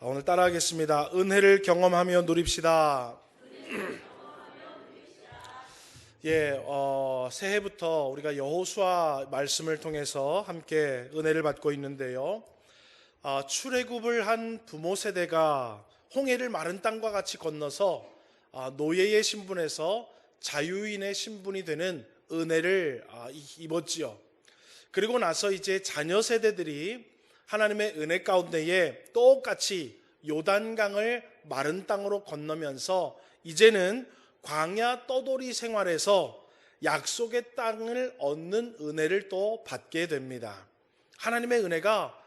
오늘 따라하겠습니다. 은혜를 경험하며 누립시다. 새해부터 우리가 여호수아 말씀을 통해서 함께 은혜를 받고 있는데요. 출애굽을 한 부모 세대가 홍해를 마른 땅과 같이 건너서 노예의 신분에서 자유인의 신분이 되는 은혜를 입었지요. 그리고 나서 이제 자녀 세대들이 하나님의 은혜 가운데에 똑같이 요단강을 마른 땅으로 건너면서 이제는 광야 떠돌이 생활에서 약속의 땅을 얻는 은혜를 또 받게 됩니다. 하나님의 은혜가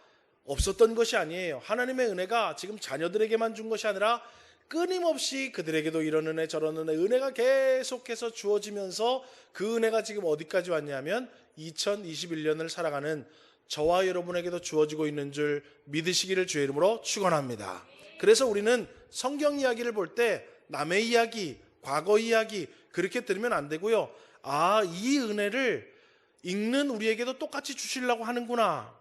없었던 것이 아니에요. 하나님의 은혜가 지금 자녀들에게만 준 것이 아니라 끊임없이 그들에게도 이런 은혜 저런 은혜가 계속해서 주어지면서 그 은혜가 지금 어디까지 왔냐면 2021년을 살아가는 저와 여러분에게도 주어지고 있는 줄 믿으시기를 주의 이름으로 축원합니다. 그래서 우리는 성경 이야기를 볼 때 남의 이야기, 과거 이야기 그렇게 들으면 안 되고요. 이 은혜를 읽는 우리에게도 똑같이 주시려고 하는구나.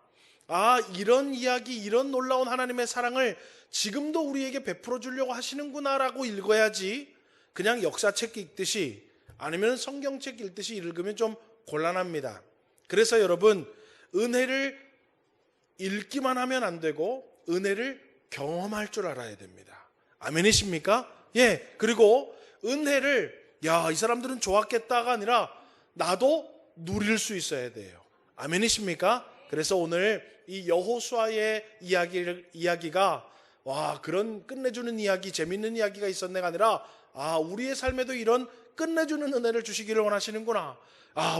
이런 이야기, 이런 놀라운 하나님의 사랑을 지금도 우리에게 베풀어 주려고 하시는구나라고 읽어야지, 그냥 역사책 읽듯이 아니면 성경책 읽듯이 읽으면 좀 곤란합니다. 그래서 여러분, 은혜를 읽기만 하면 안 되고 은혜를 경험할 줄 알아야 됩니다. 아멘이십니까? 그리고 은혜를 이 사람들은 좋았겠다가 아니라 나도 누릴 수 있어야 돼요. 아멘이십니까? 그래서 오늘 이 여호수아의 이야기가 그런 끝내주는 이야기, 재밌는 이야기가 있었네가 아니라 우리의 삶에도 이런 끝내주는 은혜를 주시기를 원하시는구나.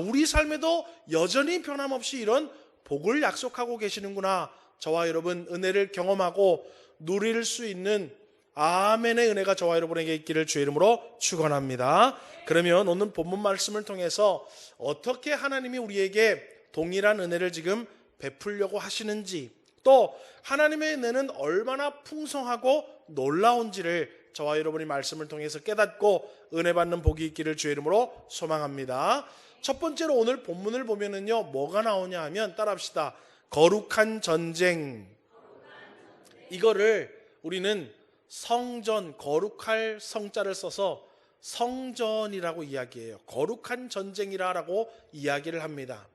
우리 삶에도 여전히 변함없이 이런 복을 약속하고 계시는구나. 저와 여러분 은혜를 경험하고 누릴 수 있는 아멘의 은혜가 저와 여러분에게 있기를 주의 이름으로 축원합니다. 그러면 오늘 본문 말씀을 통해서 어떻게 하나님이 우리에게 동일한 은혜를 지금 베풀려고 하시는지, 또 하나님의 은혜는 얼마나 풍성하고 놀라운지를 저와 여러분이 말씀을 통해서 깨닫고 은혜 받는 복이 있기를 주의 이름으로 소망합니다. 첫 번째로 오늘 본문을 보면은요, 뭐가 나오냐 하면 따라합시다. 거룩한 전쟁. 이거를 우리는 성전, 거룩할 성자를 써서 성전이라고 이야기해요. 거룩한 전쟁이라고 이야기를 합니다.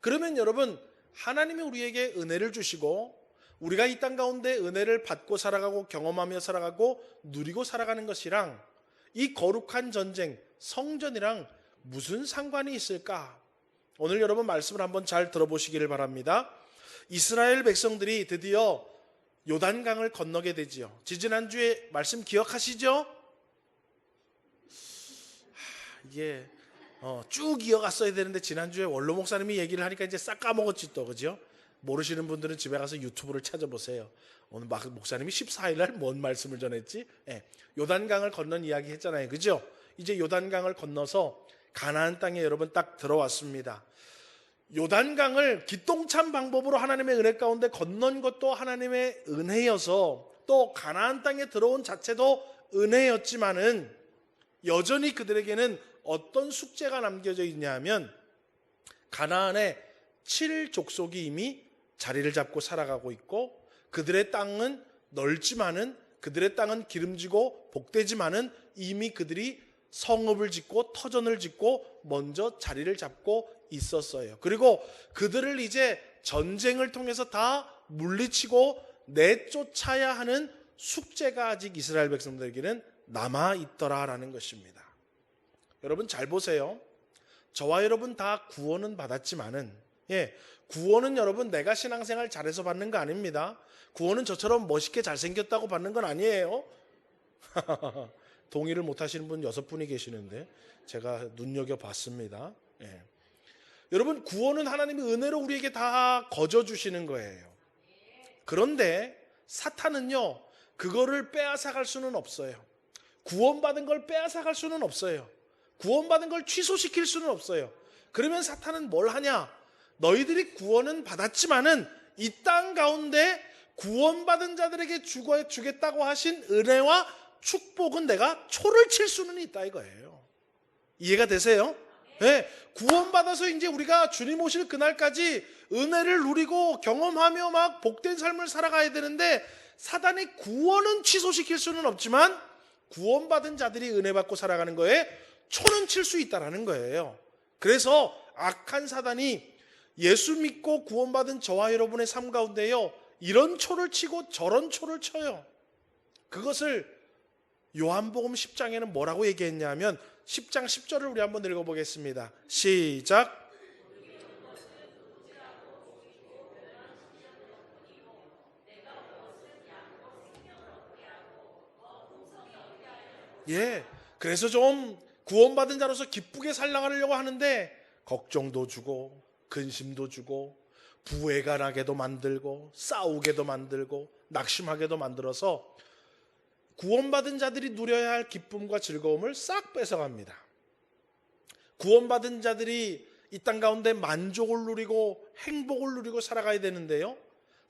그러면 여러분, 하나님이 우리에게 은혜를 주시고 우리가 이 땅 가운데 은혜를 받고 살아가고 경험하며 살아가고 누리고 살아가는 것이랑 이 거룩한 전쟁, 성전이랑 무슨 상관이 있을까? 오늘 여러분 말씀을 한번 잘 들어보시기를 바랍니다. 이스라엘 백성들이 드디어 요단강을 건너게 되지요. 지지난주에 말씀 기억하시죠? 이게 쭉 이어갔어야 되는데 지난주에 원로 목사님이 얘기를 하니까 이제 싹 까먹었지 또, 그죠? 모르시는 분들은 집에 가서 유튜브를 찾아보세요. 오늘 목사님이 14일 날 뭔 말씀을 전했지? 요단강을 건넌 이야기 했잖아요, 그죠? 이제 요단강을 건너서 가나안 땅에 여러분 딱 들어왔습니다. 요단강을 기똥찬 방법으로 하나님의 은혜 가운데 건넌 것도 하나님의 은혜여서, 또 가나안 땅에 들어온 자체도 은혜였지만은 여전히 그들에게는 어떤 숙제가 남겨져 있냐면, 가나안의 7족속이 이미 자리를 잡고 살아가고 있고, 그들의 땅은 넓지만은, 그들의 땅은 기름지고 복되지만은 이미 그들이 성읍을 짓고 터전을 짓고 먼저 자리를 잡고 있었어요. 그리고 그들을 이제 전쟁을 통해서 다 물리치고 내쫓아야 하는 숙제가 아직 이스라엘 백성들에게는 남아있더라라는 것입니다. 여러분 잘 보세요. 저와 여러분 다 구원은 받았지만은, 구원은 여러분 내가 신앙생활 잘해서 받는 거 아닙니다. 구원은 저처럼 멋있게 잘생겼다고 받는 건 아니에요. 동의를 못하시는 분 6분이 계시는데 제가 눈여겨봤습니다. 여러분, 구원은 하나님의 은혜로 우리에게 다 거저주시는 거예요. 그런데 사탄은요, 그거를 빼앗아갈 수는 없어요. 구원받은 걸 빼앗아갈 수는 없어요. 구원받은 걸 취소시킬 수는 없어요. 그러면 사탄은 뭘 하냐? 너희들이 구원은 받았지만은 이 땅 가운데 구원받은 자들에게 주겠다고 하신 은혜와 축복은 내가 초를 칠 수는 있다 이거예요. 이해가 되세요? 구원받아서 이제 우리가 주님 오실 그날까지 은혜를 누리고 경험하며 막 복된 삶을 살아가야 되는데, 사단의 구원은 취소시킬 수는 없지만 구원받은 자들이 은혜 받고 살아가는 거에 초는 칠 수 있다는 거예요. 그래서 악한 사단이 예수 믿고 구원받은 저와 여러분의 삶 가운데요, 이런 초를 치고 저런 초를 쳐요. 그것을 요한복음 10장에는 뭐라고 얘기했냐면 10장 10절을 우리 한번 읽어보겠습니다. 시작. 예, 그래서 좀 구원받은 자로서 기쁘게 살아가려고 하는데 걱정도 주고 근심도 주고 부해가 나게도 만들고 싸우게도 만들고 낙심하게도 만들어서 구원받은 자들이 누려야 할 기쁨과 즐거움을 싹 뺏어갑니다. 구원받은 자들이 이 땅 가운데 만족을 누리고 행복을 누리고 살아가야 되는데요,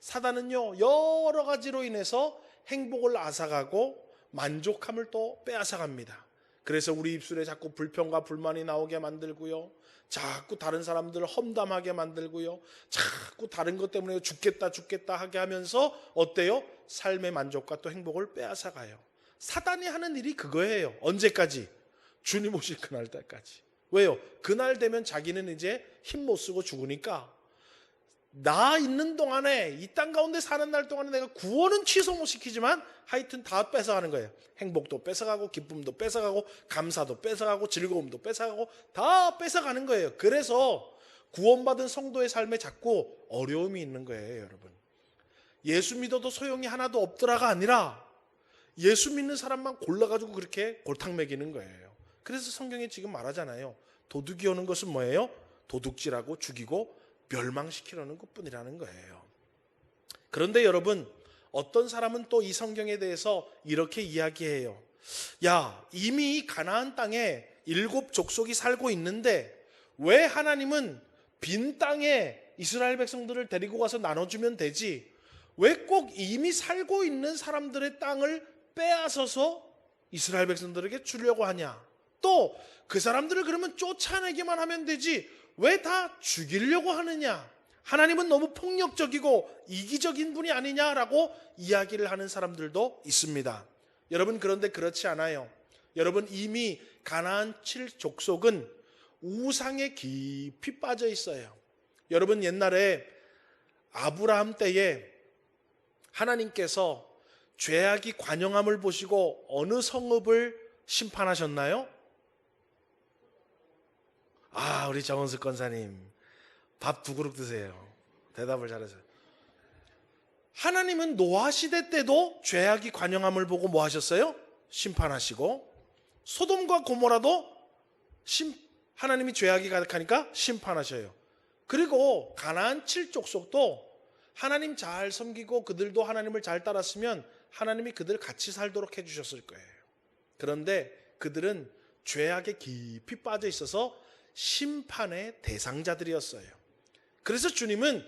사단은요 여러 가지로 인해서 행복을 앗아가고 만족함을 또 빼앗아갑니다. 그래서 우리 입술에 자꾸 불평과 불만이 나오게 만들고요, 자꾸 다른 사람들을 험담하게 만들고요, 자꾸 다른 것 때문에 죽겠다 하게 하면서 어때요? 삶의 만족과 또 행복을 빼앗아가요. 사단이 하는 일이 그거예요. 언제까지? 주님 오실 그날 때까지. 왜요? 그날 되면 자기는 이제 힘 못 쓰고 죽으니까 나 있는 동안에, 이 땅 가운데 사는 날 동안에 내가 구원은 취소 못 시키지만 하여튼 다 뺏어가는 거예요. 행복도 뺏어가고 기쁨도 뺏어가고 감사도 뺏어가고 즐거움도 뺏어가고 다 뺏어가는 거예요. 그래서 구원받은 성도의 삶에 자꾸 어려움이 있는 거예요, 여러분. 예수 믿어도 소용이 하나도 없더라가 아니라 예수 믿는 사람만 골라가지고 그렇게 골탕 먹이는 거예요. 그래서 성경에 지금 말하잖아요. 도둑이 오는 것은 뭐예요? 도둑질하고 죽이고 멸망시키려는 것뿐이라는 거예요. 그런데 여러분, 어떤 사람은 또 이 성경에 대해서 이렇게 이야기해요. 야, 이미 가나안 땅에 7 족속이 살고 있는데 왜 하나님은 빈 땅에 이스라엘 백성들을 데리고 가서 나눠주면 되지, 왜 꼭 이미 살고 있는 사람들의 땅을 빼앗아서 이스라엘 백성들에게 주려고 하냐, 또 그 사람들을 그러면 쫓아내기만 하면 되지 왜 다 죽이려고 하느냐, 하나님은 너무 폭력적이고 이기적인 분이 아니냐라고 이야기를 하는 사람들도 있습니다. 여러분, 그런데 그렇지 않아요. 여러분, 이미 가나안 7족속은 우상에 깊이 빠져 있어요. 여러분, 옛날에 아브라함 때에 하나님께서 죄악이 관영함을 보시고 어느 성읍을 심판하셨나요? 우리 정은숙 권사님 밥 2그릇 드세요. 대답을 잘하세요. 하나님은 노아 시대 때도 죄악이 관영함을 보고 뭐 하셨어요? 심판하시고, 소돔과 고모라도 하나님이 죄악이 가득하니까 심판하셔요. 그리고 가나안 7족속도 하나님 잘 섬기고 그들도 하나님을 잘 따랐으면 하나님이 그들 같이 살도록 해주셨을 거예요. 그런데 그들은 죄악에 깊이 빠져 있어서 심판의 대상자들이었어요. 그래서 주님은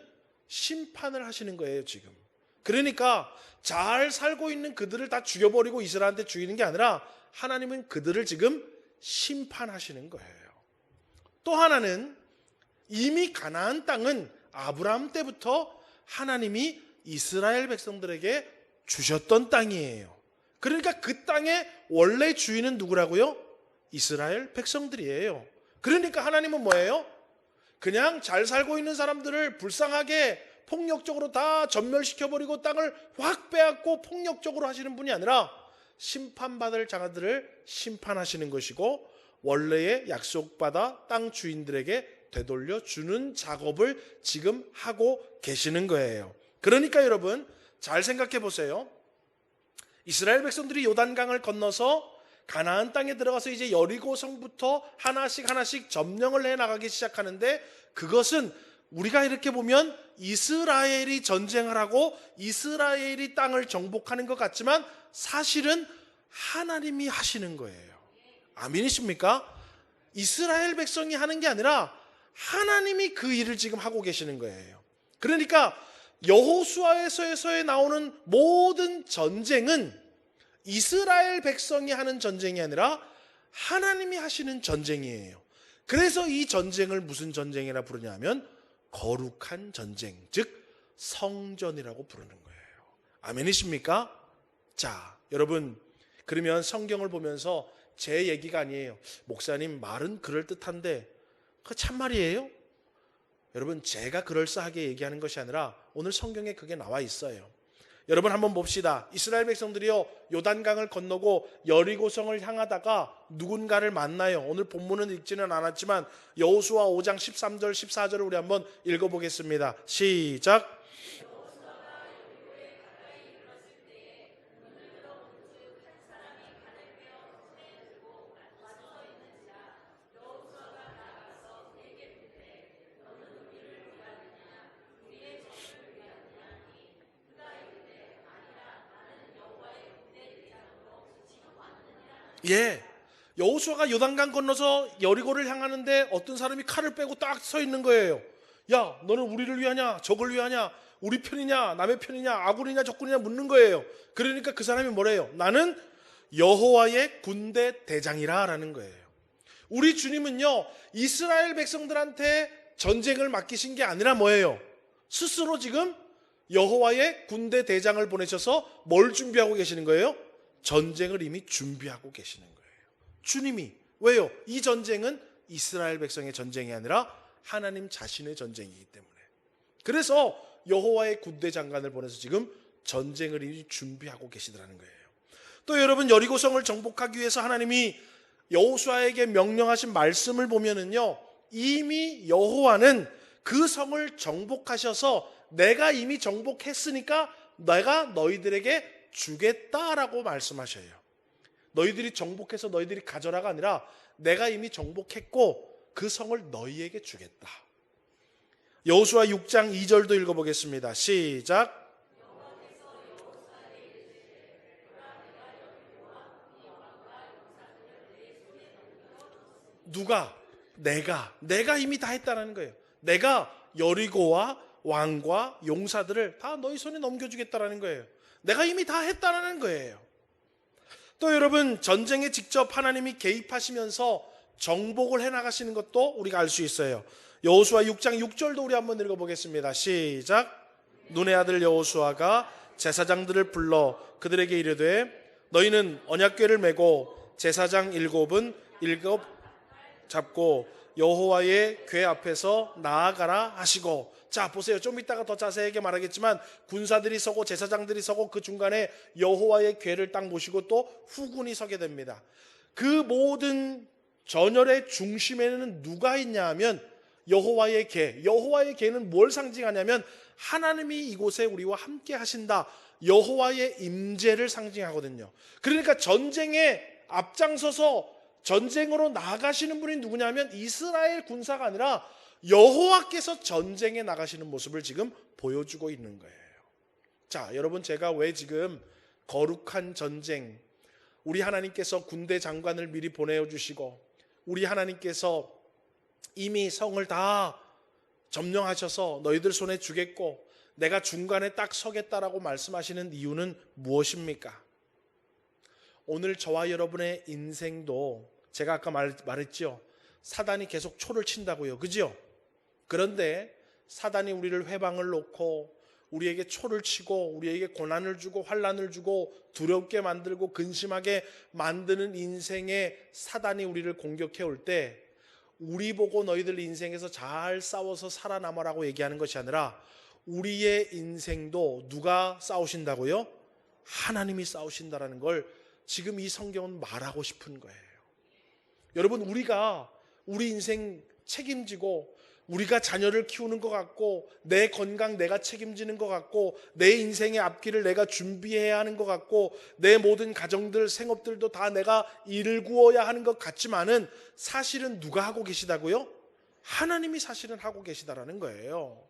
심판을 하시는 거예요, 지금. 그러니까 잘 살고 있는 그들을 다 죽여버리고 이스라엘한테 죽이는 게 아니라 하나님은 그들을 지금 심판하시는 거예요. 또 하나는 이미 가나안 땅은 아브라함 때부터 하나님이 이스라엘 백성들에게 주셨던 땅이에요. 그러니까 그 땅의 원래 주인은 누구라고요? 이스라엘 백성들이에요. 그러니까 하나님은 뭐예요? 그냥 잘 살고 있는 사람들을 불쌍하게 폭력적으로 다 전멸시켜버리고 땅을 확 빼앗고 폭력적으로 하시는 분이 아니라 심판받을 자들을 심판하시는 것이고, 원래의 약속받아 땅 주인들에게 되돌려 주는 작업을 지금 하고 계시는 거예요. 그러니까 여러분, 잘 생각해 보세요. 이스라엘 백성들이 요단강을 건너서 가나안 땅에 들어가서 이제 여리고 성부터 하나씩 점령을 해 나가기 시작하는데, 그것은 우리가 이렇게 보면 이스라엘이 전쟁을 하고 이스라엘이 땅을 정복하는 것 같지만 사실은 하나님이 하시는 거예요. 아멘이십니까? 이스라엘 백성이 하는 게 아니라 하나님이 그 일을 지금 하고 계시는 거예요. 그러니까 여호수아에서에 나오는 모든 전쟁은 이스라엘 백성이 하는 전쟁이 아니라 하나님이 하시는 전쟁이에요. 그래서 이 전쟁을 무슨 전쟁이라 부르냐면 거룩한 전쟁, 즉 성전이라고 부르는 거예요. 아멘이십니까? 자, 여러분, 그러면 성경을 보면서 제 얘기가 아니에요. 목사님 말은 그럴듯한데 그 참말이에요? 여러분, 제가 그럴싸하게 얘기하는 것이 아니라 오늘 성경에 그게 나와 있어요. 여러분 한번 봅시다. 이스라엘 백성들이요, 요단강을 건너고 여리고성을 향하다가 누군가를 만나요. 오늘 본문은 읽지는 않았지만 여호수아 5장 13절 14절을 우리 한번 읽어보겠습니다. 시작. 예, 여호수아가 요단강 건너서 여리고를 향하는데 어떤 사람이 칼을 빼고 딱 서 있는 거예요. 야, 너는 우리를 위하냐, 적을 위하냐, 우리 편이냐, 남의 편이냐, 아군이냐, 적군이냐 묻는 거예요. 그러니까 그 사람이 뭐래요? 나는 여호와의 군대 대장이라 라는 거예요. 우리 주님은요, 이스라엘 백성들한테 전쟁을 맡기신 게 아니라 뭐예요? 스스로 지금 여호와의 군대 대장을 보내셔서 뭘 준비하고 계시는 거예요? 전쟁을 이미 준비하고 계시는 거예요. 주님이. 왜요? 이 전쟁은 이스라엘 백성의 전쟁이 아니라 하나님 자신의 전쟁이기 때문에. 그래서 여호와의 군대 장관을 보내서 지금 전쟁을 이미 준비하고 계시더라는 거예요. 또 여러분, 여리고성을 정복하기 위해서 하나님이 여호수아에게 명령하신 말씀을 보면은요, 이미 여호와는 그 성을 정복하셔서 내가 이미 정복했으니까 내가 너희들에게 주겠다라고 말씀하셔요. 너희들이 정복해서 너희들이 가져라가 아니라 내가 이미 정복했고 그 성을 너희에게 주겠다. 여호수아 6장 2절도 읽어보겠습니다. 시작. 누가? 내가 이미 다 했다는 거예요. 내가 여리고와 왕과 용사들을 다 너희 손에 넘겨주겠다는 거예요. 내가 이미 다 했다는 거예요. 또 여러분, 전쟁에 직접 하나님이 개입하시면서 정복을 해나가시는 것도 우리가 알 수 있어요. 여호수아 6장 6절도 우리 한번 읽어보겠습니다. 시작. 눈의 아들 여호수아가 제사장들을 불러 그들에게 이르되 너희는 언약궤를 메고 제사장 일곱 잡고 여호와의 궤 앞에서 나아가라 하시고. 자, 보세요. 좀 이따가 더 자세하게 말하겠지만 군사들이 서고 제사장들이 서고 그 중간에 여호와의 궤를 딱 모시고 또 후군이 서게 됩니다. 그 모든 전열의 중심에는 누가 있냐 하면 여호와의 궤. 여호와의 궤는 뭘 상징하냐면 하나님이 이곳에 우리와 함께 하신다, 여호와의 임재를 상징하거든요. 그러니까 전쟁에 앞장서서 전쟁으로 나가시는 분이 누구냐면 이스라엘 군사가 아니라 여호와께서 전쟁에 나가시는 모습을 지금 보여주고 있는 거예요. 자, 여러분, 제가 왜 지금 거룩한 전쟁, 우리 하나님께서 군대 장관을 미리 보내주시고 우리 하나님께서 이미 성을 다 점령하셔서 너희들 손에 주겠고 내가 중간에 딱 서겠다라고 말씀하시는 이유는 무엇입니까? 오늘 저와 여러분의 인생도 제가 아까 말했죠. 사단이 계속 초를 친다고요. 그죠? 그런데 사단이 우리를 회방을 놓고 우리에게 초를 치고 우리에게 고난을 주고 환난을 주고 두렵게 만들고 근심하게 만드는 인생에 사단이 우리를 공격해 올 때 우리 보고 너희들 인생에서 잘 싸워서 살아남아라고 얘기하는 것이 아니라 우리의 인생도 누가 싸우신다고요? 하나님이 싸우신다라는 걸 지금 이 성경은 말하고 싶은 거예요. 여러분, 우리가 우리 인생 책임지고 우리가 자녀를 키우는 것 같고 내 건강 내가 책임지는 것 같고 내 인생의 앞길을 내가 준비해야 하는 것 같고 내 모든 가정들 생업들도 다 내가 일을 구워야 하는 것 같지만은 사실은 누가 하고 계시다고요? 하나님이 사실은 하고 계시다라는 거예요.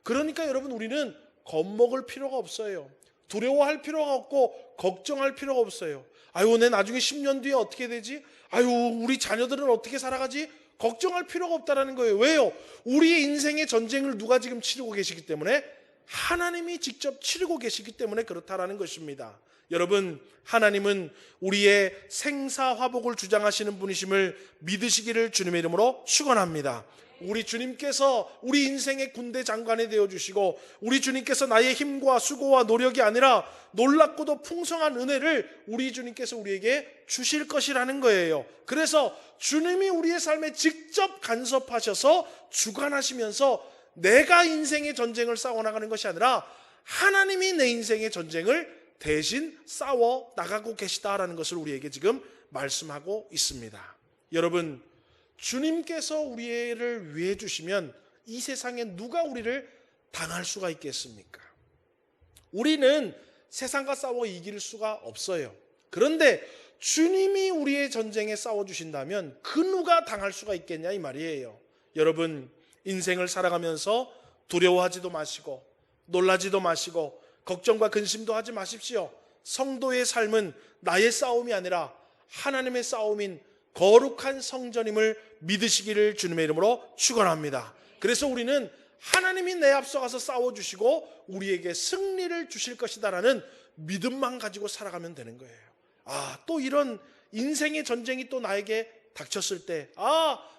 그러니까 여러분, 우리는 겁먹을 필요가 없어요. 두려워할 필요가 없고 걱정할 필요가 없어요. 아유, 내 나중에 10년 뒤에 어떻게 되지? 아유, 우리 자녀들은 어떻게 살아가지? 걱정할 필요가 없다라는 거예요. 왜요? 우리의 인생의 전쟁을 누가 지금 치르고 계시기 때문에 하나님이 직접 치르고 계시기 때문에 그렇다라는 것입니다. 여러분, 하나님은 우리의 생사화복을 주장하시는 분이심을 믿으시기를 주님의 이름으로 축원합니다. 우리 주님께서 우리 인생의 군대 장관이 되어주시고, 우리 주님께서 나의 힘과 수고와 노력이 아니라 놀랍고도 풍성한 은혜를 우리 주님께서 우리에게 주실 것이라는 거예요. 그래서 주님이 우리의 삶에 직접 간섭하셔서 주관하시면서 내가 인생의 전쟁을 싸워나가는 것이 아니라 하나님이 내 인생의 전쟁을 대신 싸워 나가고 계시다라는 것을 우리에게 지금 말씀하고 있습니다. 여러분, 주님께서 우리를 위해 주시면 이 세상에 누가 우리를 당할 수가 있겠습니까? 우리는 세상과 싸워 이길 수가 없어요. 그런데 주님이 우리의 전쟁에 싸워주신다면 그 누가 당할 수가 있겠냐 이 말이에요. 여러분, 인생을 살아가면서 두려워하지도 마시고 놀라지도 마시고 걱정과 근심도 하지 마십시오. 성도의 삶은 나의 싸움이 아니라 하나님의 싸움인 거룩한 성전임을 믿으시기를 주님의 이름으로 축원합니다. 그래서 우리는 하나님이 내 앞서가서 싸워주시고 우리에게 승리를 주실 것이다라는 믿음만 가지고 살아가면 되는 거예요. 또 이런 인생의 전쟁이 또 나에게 닥쳤을 때,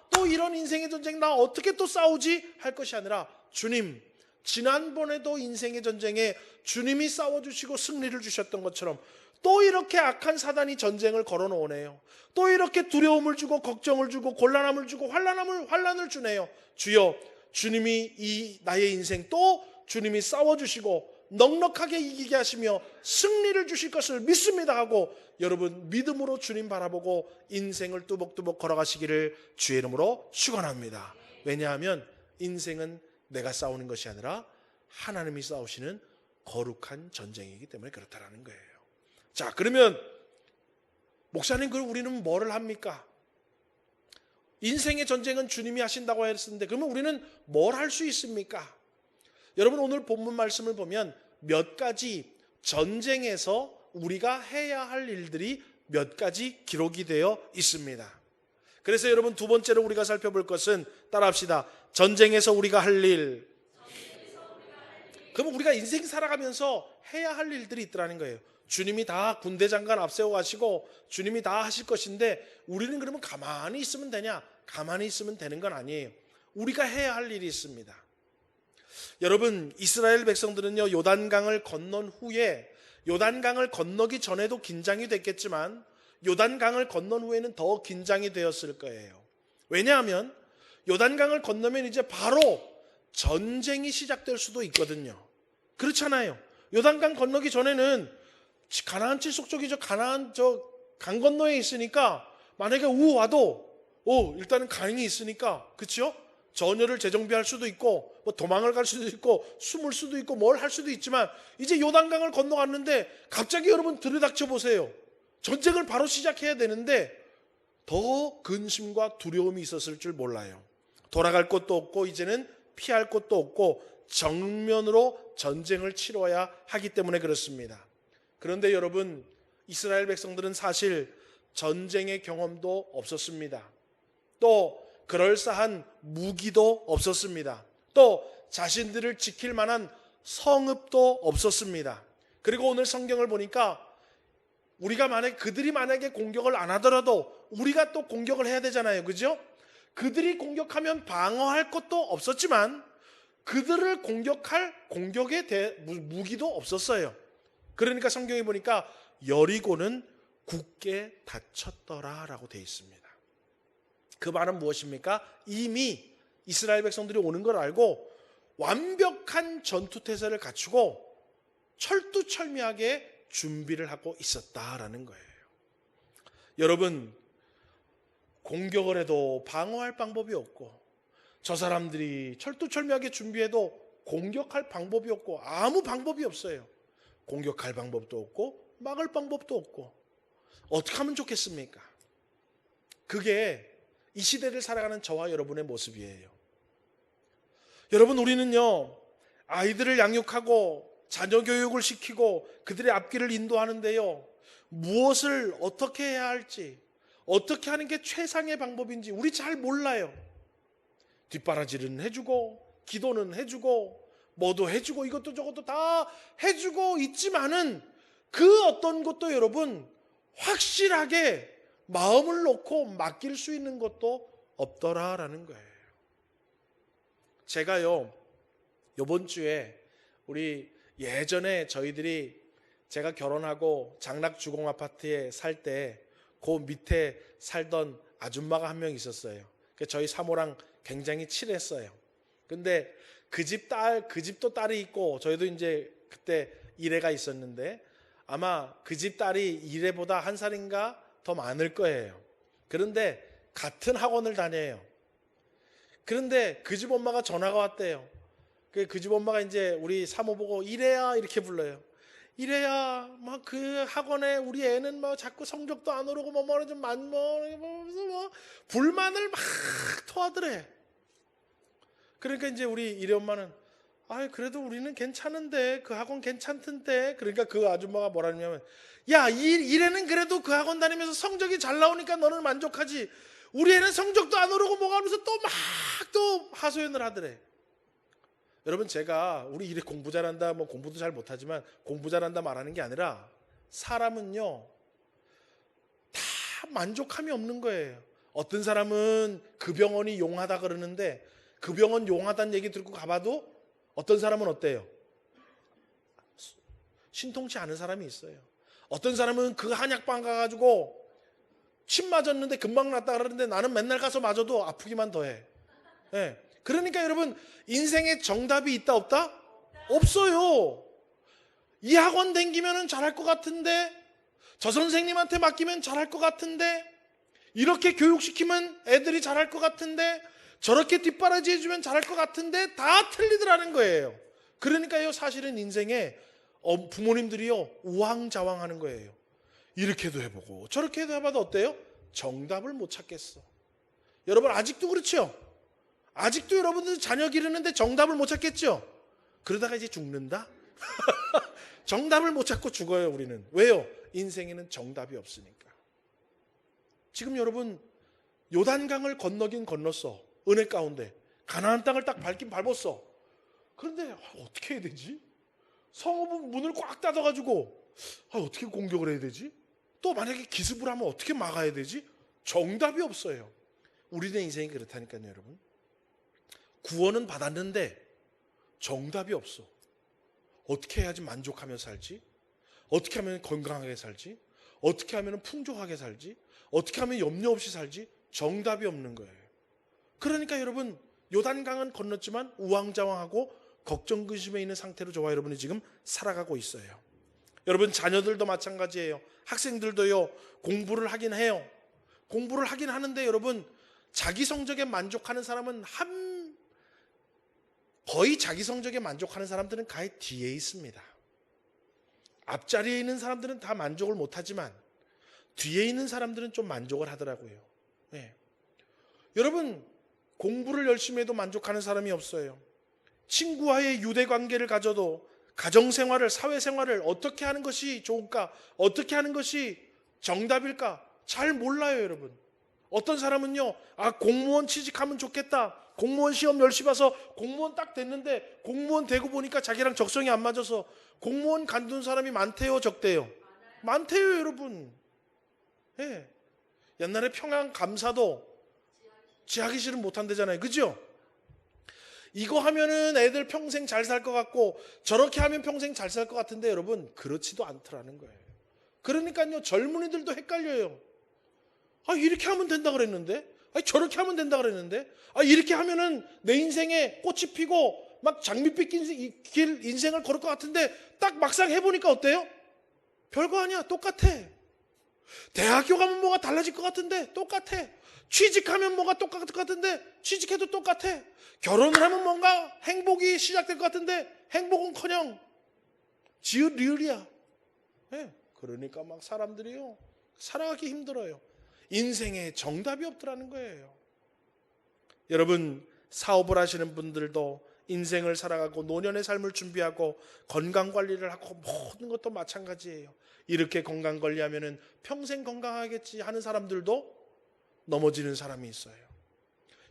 또 이런 인생의 전쟁 나 어떻게 또 싸우지? 할 것이 아니라, 주님, 지난번에도 인생의 전쟁에 주님이 싸워주시고 승리를 주셨던 것처럼 또 이렇게 악한 사단이 전쟁을 걸어놓으네요. 또 이렇게 두려움을 주고 걱정을 주고 곤란함을 주고 환난을 주네요. 주여, 주님이 이 나의 인생 또 주님이 싸워주시고 넉넉하게 이기게 하시며 승리를 주실 것을 믿습니다 하고, 여러분 믿음으로 주님 바라보고 인생을 뚜벅뚜벅 걸어가시기를 주의 이름으로 축원합니다. 왜냐하면 인생은 내가 싸우는 것이 아니라 하나님이 싸우시는 거룩한 전쟁이기 때문에 그렇다라는 거예요. 자, 그러면 목사님, 그럼 우리는 뭐를 합니까? 인생의 전쟁은 주님이 하신다고 했었는데 그러면 우리는 뭘 할 수 있습니까? 여러분, 오늘 본문 말씀을 보면 몇 가지 전쟁에서 우리가 해야 할 일들이 몇 가지 기록이 되어 있습니다. 그래서 여러분, 두 번째로 우리가 살펴볼 것은, 따라합시다. 전쟁에서 우리가 할 일. 그러면 우리가 인생 살아가면서 해야 할 일들이 있더라는 거예요. 주님이 다 군대 장관 앞세워 가시고 주님이 다 하실 것인데 우리는 그러면 가만히 있으면 되냐? 가만히 있으면 되는 건 아니에요. 우리가 해야 할 일이 있습니다. 여러분, 이스라엘 백성들은요, 요단강을 건넌 후에, 요단강을 건너기 전에도 긴장이 됐겠지만 요단강을 건넌 후에는 더 긴장이 되었을 거예요. 왜냐하면 요단강을 건너면 이제 바로 전쟁이 시작될 수도 있거든요. 그렇잖아요. 요단강 건너기 전에는 가나안 칠속족이죠. 가나안 강 건너에 있으니까 만약에 와도 일단은 강이 있으니까, 그렇죠? 전열을 재정비할 수도 있고 뭐 도망을 갈 수도 있고 숨을 수도 있고 뭘 할 수도 있지만, 이제 요단강을 건너갔는데 갑자기 여러분 들이닥쳐 보세요. 전쟁을 바로 시작해야 되는데 더 근심과 두려움이 있었을 줄 몰라요. 돌아갈 곳도 없고 이제는 피할 곳도 없고 정면으로 전쟁을 치러야 하기 때문에 그렇습니다. 그런데 여러분, 이스라엘 백성들은 사실 전쟁의 경험도 없었습니다. 또 그럴싸한 무기도 없었습니다. 또 자신들을 지킬 만한 성읍도 없었습니다. 그리고 오늘 성경을 보니까 그들이 만약에 공격을 안 하더라도 우리가 또 공격을 해야 되잖아요. 그죠? 그들이 공격하면 방어할 것도 없었지만 그들을 공격할 공격의 무기도 없었어요. 그러니까 성경에 보니까 여리고는 굳게 닫혔더라 라고 되어 있습니다. 그 말은 무엇입니까? 이미 이스라엘 백성들이 오는 걸 알고 완벽한 전투태세를 갖추고 철두철미하게 준비를 하고 있었다라는 거예요. 여러분, 공격을 해도 방어할 방법이 없고, 저 사람들이 철두철미하게 준비해도 공격할 방법이 없고, 아무 방법이 없어요. 공격할 방법도 없고 막을 방법도 없고, 어떻게 하면 좋겠습니까? 그게 이 시대를 살아가는 저와 여러분의 모습이에요. 여러분, 우리는요, 아이들을 양육하고 자녀 교육을 시키고 그들의 앞길을 인도하는데요, 무엇을 어떻게 해야 할지, 어떻게 하는 게 최상의 방법인지 우리 잘 몰라요. 뒷바라지는 해주고 기도는 해주고 뭐도 해주고 이것도 저것도 다 해주고 있지만은 그 어떤 것도 여러분 확실하게 마음을 놓고 맡길 수 있는 것도 없더라라는 거예요. 제가요, 이번 주에 우리 예전에 저희들이 제가 결혼하고 장락주공 아파트에 살 때 그 밑에 살던 아줌마가 한 명 있었어요. 저희 사모랑 굉장히 친했어요. 근데 그 집도 딸이 있고 저희도 이제 그때 일애가 있었는데 아마 그 집 딸이 일애보다 한 살인가 더 많을 거예요. 그런데 같은 학원을 다녀요. 그런데 그 집 엄마가 전화가 왔대요. 그 집 엄마가 이제 우리 사모 보고 일애야 이렇게 불러요. 이래야 막 그 학원에 우리 애는 뭐 자꾸 성적도 안 오르고 뭐 좀 뭐 불만을 막 토하더래. 그러니까 이제 우리 이래 엄마는 그래도 우리는 괜찮은데 그 학원 괜찮던데. 그러니까 그 아줌마가 뭐라냐면 야, 이래는 그래도 그 학원 다니면서 성적이 잘 나오니까 너는 만족하지. 우리 애는 성적도 안 오르고 뭐가 하면서 또 막 또 하소연을 하더래. 여러분, 제가 우리 이래 공부 잘한다, 뭐 공부도 잘 못하지만 공부 잘한다 말하는 게 아니라 사람은요 다 만족함이 없는 거예요. 어떤 사람은 그 병원이 용하다 그러는데 그 병원 용하다는 얘기 듣고 가봐도 어떤 사람은 어때요? 신통치 않은 사람이 있어요. 어떤 사람은 그 한약방 가가지고 침 맞았는데 금방 낫다 그러는데 나는 맨날 가서 맞아도 아프기만 더해. 네. 그러니까 여러분, 인생에 정답이 있다 없다? 없어요. 이 학원 다니면은 잘할 것 같은데, 저 선생님한테 맡기면 잘할 것 같은데, 이렇게 교육시키면 애들이 잘할 것 같은데, 저렇게 뒷바라지 해주면 잘할 것 같은데 다 틀리더라는 거예요. 그러니까요, 사실은 인생에 부모님들이요 우왕좌왕하는 거예요. 이렇게도 해보고 저렇게도 해봐도 어때요? 정답을 못 찾겠어. 여러분, 아직도 그렇죠? 아직도 여러분들 자녀 기르는데 정답을 못 찾겠죠? 그러다가 이제 죽는다? 정답을 못 찾고 죽어요, 우리는. 왜요? 인생에는 정답이 없으니까. 지금 여러분, 요단강을 건너긴 건넜어. 은혜 가운데 가나안 땅을 딱 밟긴 밟았어. 그런데 어떻게 해야 되지? 성읍은 문을 꽉 닫아가지고 어떻게 공격을 해야 되지? 또 만약에 기습을 하면 어떻게 막아야 되지? 정답이 없어요. 우리의 인생이 그렇다니까요, 여러분. 구원은 받았는데 정답이 없어. 어떻게 해야지 만족하며 살지? 어떻게 하면 건강하게 살지? 어떻게 하면 풍족하게 살지? 어떻게 하면 염려 없이 살지? 정답이 없는 거예요. 그러니까 여러분, 요단강은 건넜지만 우왕좌왕하고 걱정 근심에 있는 상태로 저와 여러분이 지금 살아가고 있어요. 여러분, 자녀들도 마찬가지예요. 학생들도요 공부를 하긴 해요. 공부를 하긴 하는데 여러분, 자기 성적에 만족하는 사람은 거의 자기 성적에 만족하는 사람들은 가히 뒤에 있습니다. 앞자리에 있는 사람들은 다 만족을 못하지만 뒤에 있는 사람들은 좀 만족을 하더라고요. 네. 여러분, 공부를 열심히 해도 만족하는 사람이 없어요. 친구와의 유대관계를 가져도 가정생활을, 사회생활을 어떻게 하는 것이 좋을까? 어떻게 하는 것이 정답일까? 잘 몰라요, 여러분. 어떤 사람은요, 공무원 취직하면 좋겠다. 공무원 시험 열심히 봐서 공무원 딱 됐는데 공무원 되고 보니까 자기랑 적성이 안 맞아서 공무원 간둔 사람이 많대요, 적대요? 많대요, 여러분. 예. 옛날에 평양 감사도 지하기 싫으면 못 한대잖아요. 그죠? 이거 하면은 애들 평생 잘 살 것 같고 저렇게 하면 평생 잘 살 것 같은데 여러분, 그렇지도 않더라는 거예요. 그러니까요, 젊은이들도 헷갈려요. 이렇게 하면 된다 그랬는데, 저렇게 하면 된다 그랬는데, 이렇게 하면은 내 인생에 꽃이 피고 막 장밋빛 길 인생을 걸을 것 같은데 딱 막상 해보니까 어때요? 별거 아니야. 똑같아. 대학교 가면 뭐가 달라질 것 같은데 똑같아. 취직하면 뭐가 똑같을 것 같은데 취직해도 똑같아. 결혼을 하면 뭔가 행복이 시작될 것 같은데 행복은커녕 지읒 리을이야. 네. 그러니까 막 사람들이요 살아가기 힘들어요. 인생에 정답이 없더라는 거예요. 여러분, 사업을 하시는 분들도 인생을 살아가고 노년의 삶을 준비하고 건강관리를 하고 모든 것도 마찬가지예요. 이렇게 건강관리하면 평생 건강하겠지 하는 사람들도 넘어지는 사람이 있어요.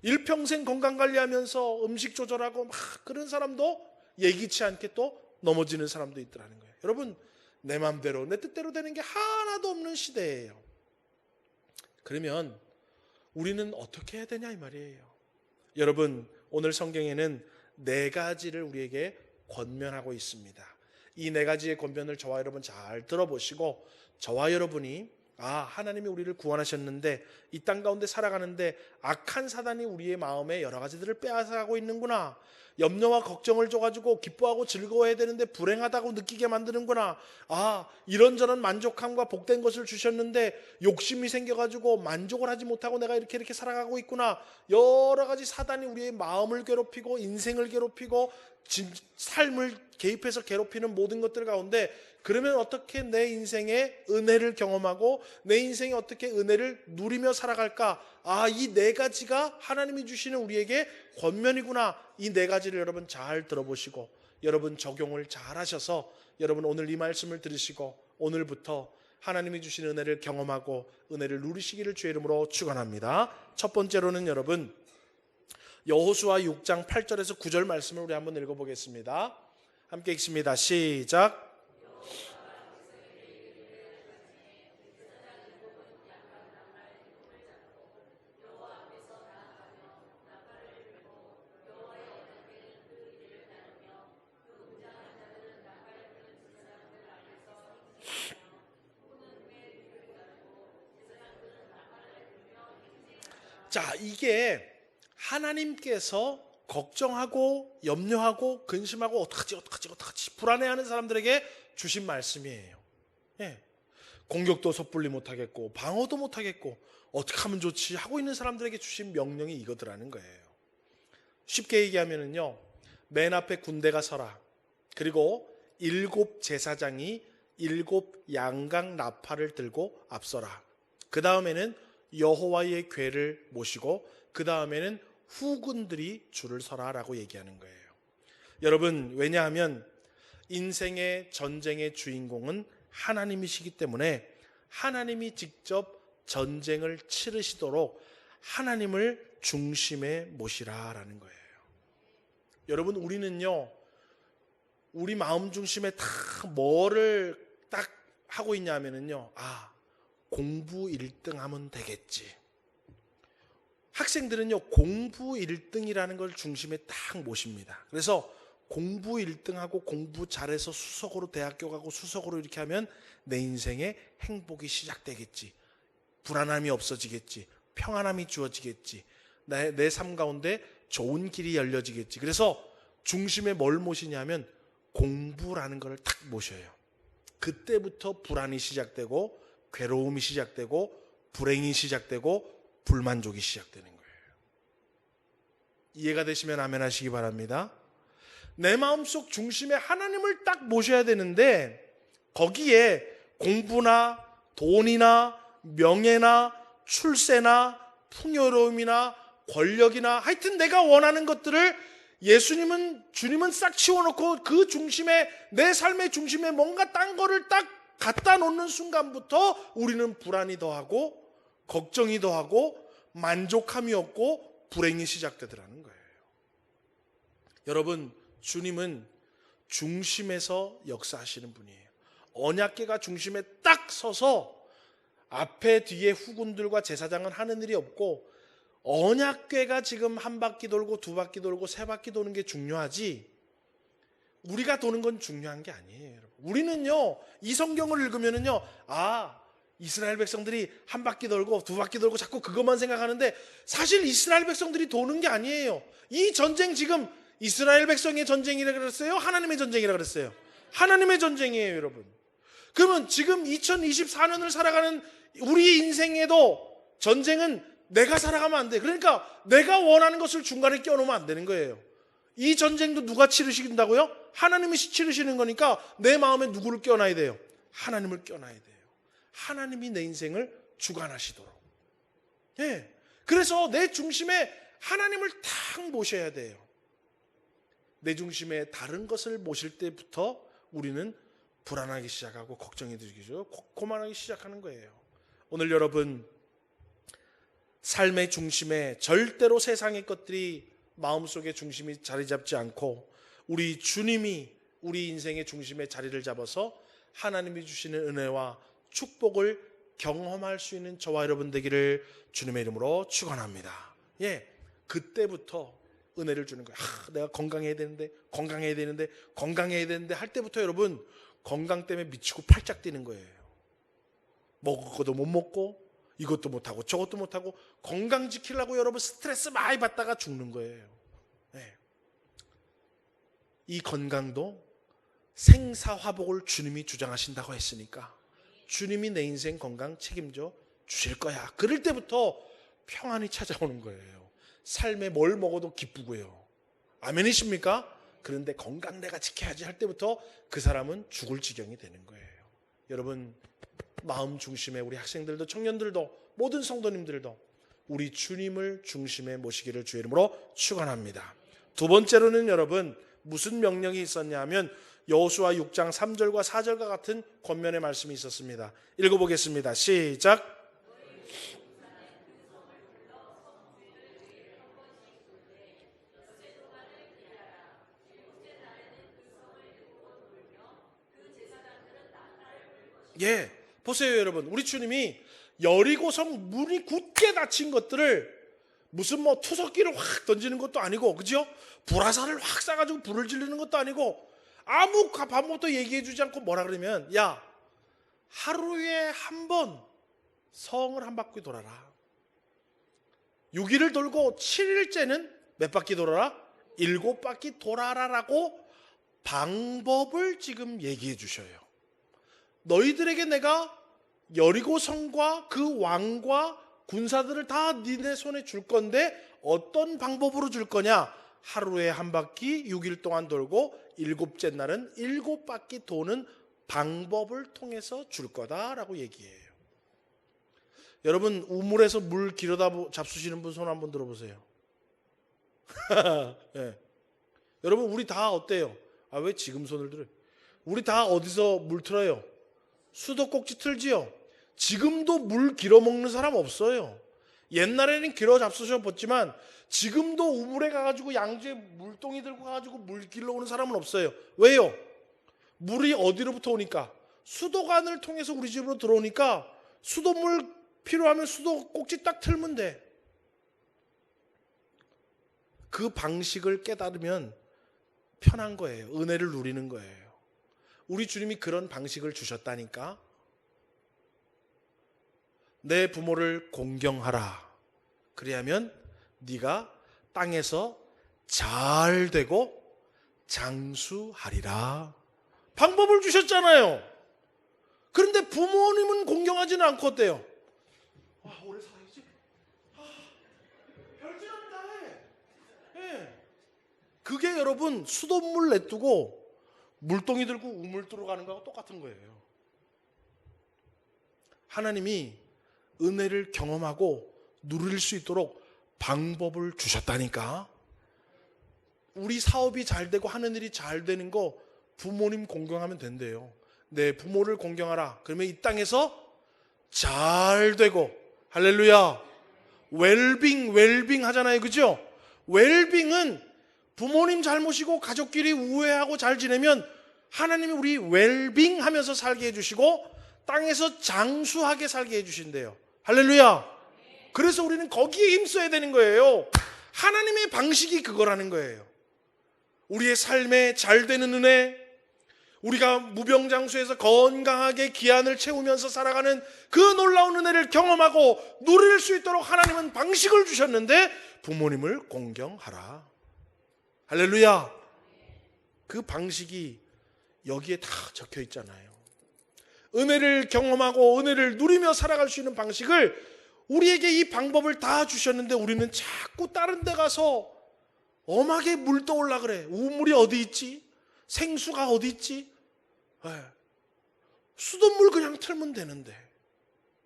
일평생 건강관리하면서 음식 조절하고 막 그런 사람도 예기치 않게 또 넘어지는 사람도 있더라는 거예요. 여러분, 내 마음대로 내 뜻대로 되는 게 하나도 없는 시대예요. 그러면 우리는 어떻게 해야 되냐 이 말이에요. 여러분, 오늘 성경에는 네 가지를 우리에게 권면하고 있습니다. 이 네 가지의 권면을 저와 여러분 잘 들어보시고, 저와 여러분이 하나님이 우리를 구원하셨는데 이 땅 가운데 살아가는데 악한 사단이 우리의 마음에 여러 가지들을 빼앗아가고 있는구나, 염려와 걱정을 줘가지고 기뻐하고 즐거워해야 되는데 불행하다고 느끼게 만드는구나, 이런저런 만족함과 복된 것을 주셨는데 욕심이 생겨가지고 만족을 하지 못하고 내가 이렇게 살아가고 있구나, 여러 가지 사단이 우리의 마음을 괴롭히고 인생을 괴롭히고 삶을 개입해서 괴롭히는 모든 것들 가운데, 그러면 어떻게 내 인생의 은혜를 경험하고 내 인생에 어떻게 은혜를 누리며 살아갈까? 이 네 가지가 하나님이 주시는 우리에게 권면이구나. 이 네 가지를 여러분 잘 들어보시고 여러분 적용을 잘 하셔서 여러분 오늘 이 말씀을 들으시고 오늘부터 하나님이 주신 은혜를 경험하고 은혜를 누리시기를 주의 이름으로 축원합니다. 첫 번째로는 여러분 여호수아 6장 8절에서 9절 말씀을 우리 한번 읽어보겠습니다. 함께 읽습니다. 시작. 자, 이게 하나님께서 걱정하고 염려하고 근심하고 어떡하지 불안해하는 사람들에게 주신 말씀이에요. 공격도 섣불리 못하겠고 방어도 못하겠고 어떻게 하면 좋지 하고 있는 사람들에게 주신 명령이 이거더라는 거예요. 쉽게 얘기하면은요, 맨 앞에 군대가 서라. 그리고 7 제사장이 7 양각 나팔을 들고 앞서라. 그 다음에는 여호와의 궤를 모시고 그 다음에는 후군들이 줄을 서라라고 얘기하는 거예요. 여러분, 왜냐하면 인생의 전쟁의 주인공은 하나님이시기 때문에 하나님이 직접 전쟁을 치르시도록 하나님을 중심에 모시라라는 거예요. 여러분, 우리는요, 우리 마음 중심에 다 뭐를 딱 하고 있냐면은요, 공부 1등 하면 되겠지. 학생들은요, 공부 1등이라는 걸 중심에 딱 모십니다. 그래서 공부 1등하고 공부 잘해서 수석으로 대학교 가고 수석으로 이렇게 하면 내 인생에 행복이 시작되겠지. 불안함이 없어지겠지. 평안함이 주어지겠지. 내 삶 가운데 좋은 길이 열려지겠지. 그래서 중심에 뭘 모시냐면 공부라는 걸 딱 모셔요. 그때부터 불안이 시작되고 괴로움이 시작되고 불행이 시작되고 불만족이 시작되는 거예요. 이해가 되시면 아멘 하시기 바랍니다. 내 마음속 중심에 하나님을 딱 모셔야 되는데 거기에 공부나 돈이나 명예나 출세나 풍요로움이나 권력이나 하여튼 내가 원하는 것들을 주님은 싹 치워놓고 그 중심에, 내 삶의 중심에 뭔가 딴 거를 딱 갖다 놓는 순간부터 우리는 불안이 더하고 걱정이 더하고 만족함이 없고 불행이 시작되더라는 거예요. 여러분, 주님은 중심에서 역사하시는 분이에요. 언약궤가 중심에 딱 서서 앞에 뒤에 후군들과 제사장은 하는 일이 없고 언약궤가 지금 한 바퀴 돌고 두 바퀴 돌고 세 바퀴 도는 게 중요하지 우리가 도는 건 중요한 게 아니에요. 여러분. 우리는요, 이 성경을 읽으면은요, 이스라엘 백성들이 한 바퀴 돌고 두 바퀴 돌고 자꾸 그것만 생각하는데 사실 이스라엘 백성들이 도는 게 아니에요. 이 전쟁 지금 이스라엘 백성의 전쟁이라 그랬어요? 하나님의 전쟁이라 그랬어요? 하나님의 전쟁이에요, 여러분. 그러면 지금 2024년을 살아가는 우리 인생에도 전쟁은 내가 살아가면 안 돼. 그러니까 내가 원하는 것을 중간에 껴놓으면 안 되는 거예요. 이 전쟁도 누가 치르신다고요? 하나님이 치르시는 거니까 내 마음에 누구를 껴놔야 돼요? 하나님을 껴놔야 돼요. 하나님이 내 인생을 주관하시도록. 그래서 내 중심에 하나님을 탁 모셔야 돼요. 내 중심에 다른 것을 모실 때부터 우리는 불안하기 시작하고 걱정이 들기죠. 고만하기 시작하는 거예요. 오늘 여러분, 삶의 중심에 절대로 세상의 것들이 마음속에 중심이 자리 잡지 않고 우리 주님이 우리 인생의 중심에 자리를 잡아서 하나님이 주시는 은혜와 축복을 경험할 수 있는 저와 여러분 되기를 주님의 이름으로 축원합니다. 예, 그때부터 은혜를 주는 거예요. 내가 건강해야 되는데 할 때부터 여러분 건강 때문에 미치고 팔짝 뛰는 거예요. 먹을 것도 못 먹고 이것도 못하고 저것도 못하고 건강 지키려고 여러분 스트레스 많이 받다가 죽는 거예요. 예. 이 건강도 생사화복을 주님이 주장하신다고 했으니까 주님이 내 인생 건강 책임져 주실 거야. 그럴 때부터 평안이 찾아오는 거예요. 삶에 뭘 먹어도 기쁘고요. 아멘이십니까? 그런데 건강 내가 지켜야지 할 때부터 그 사람은 죽을 지경이 되는 거예요. 여러분, 마음 중심에 우리 학생들도 청년들도 모든 성도님들도 우리 주님을 중심에 모시기를 주의 이름으로 축원합니다. 두 번째로는 여러분 무슨 명령이 있었냐 하면 여호수아 6장 3절과 4절과 같은 권면의 말씀이 있었습니다. 읽어보겠습니다. 시작. 예, 보세요 여러분. 우리 주님이 여리고성 문이 굳게 닫힌 것들을 무슨 투석기를 확 던지는 것도 아니고, 그죠? 불화살을 확 쏴가지고 불을 지르는 것도 아니고, 아무 아무것도 얘기해 주지 않고 뭐라 그러면, 야, 하루에 한 번 성을 한 바퀴 돌아라. 6일을 돌고 7일째는 몇 바퀴 돌아라? 7바퀴 돌아라라고 방법을 지금 얘기해 주셔요. 너희들에게 내가 여리고성과 그 왕과 군사들을 다 니네 손에 줄 건데 어떤 방법으로 줄 거냐? 하루에 한 바퀴 6일 동안 돌고 7째 날은 7바퀴 도는 방법을 통해서 줄 거다라고 얘기해요. 여러분, 우물에서 물 길어다 잡수시는 분 손 한번 들어보세요. 네. 여러분, 우리 다 어때요? 왜 지금 손을 들어요? 우리 다 어디서 물 틀어요? 수도꼭지 틀지요? 지금도 물 길어 먹는 사람 없어요. 옛날에는 길어 잡수셔 봤지만 지금도 우물에 가가지고 양주에 물동이 들고 가가지고 물 길러 오는 사람은 없어요. 왜요? 물이 어디로부터 오니까? 수도관을 통해서 우리 집으로 들어오니까 수돗물 필요하면 수도꼭지 딱 틀면 돼. 그 방식을 깨달으면 편한 거예요. 은혜를 누리는 거예요. 우리 주님이 그런 방식을 주셨다니까. 내 부모를 공경하라. 그리하면 네가 땅에서 잘 되고 장수하리라. 방법을 주셨잖아요. 그런데 부모님은 공경하지는 않고 어때요? 오래 살아야지. 별짓은 다 해. 예. 그게 여러분 수돗물 냅두고 물동이 들고 우물 들어가는 거하고 똑같은 거예요. 하나님이 은혜를 경험하고 누릴 수 있도록 방법을 주셨다니까. 우리 사업이 잘 되고 하는 일이 잘 되는 거 부모님 공경하면 된대요. 내 부모를 공경하라. 그러면 이 땅에서 잘 되고, 할렐루야. 웰빙 하잖아요. 그죠? 웰빙은 부모님 잘 모시고 가족끼리 우애하고 잘 지내면 하나님이 우리 웰빙 하면서 살게 해주시고 땅에서 장수하게 살게 해주신대요. 할렐루야. 그래서 우리는 거기에 힘써야 되는 거예요. 하나님의 방식이 그거라는 거예요. 우리의 삶에 잘 되는 은혜, 우리가 무병장수에서 건강하게 기한을 채우면서 살아가는 그 놀라운 은혜를 경험하고 누릴 수 있도록 하나님은 방식을 주셨는데 부모님을 공경하라. 할렐루야. 그 방식이 여기에 다 적혀 있잖아요. 은혜를 경험하고 은혜를 누리며 살아갈 수 있는 방식을, 우리에게 이 방법을 다 주셨는데 우리는 자꾸 다른 데 가서 엄하게 물 떠올라 그래. 우물이 어디 있지? 생수가 어디 있지? 수돗물 그냥 틀면 되는데,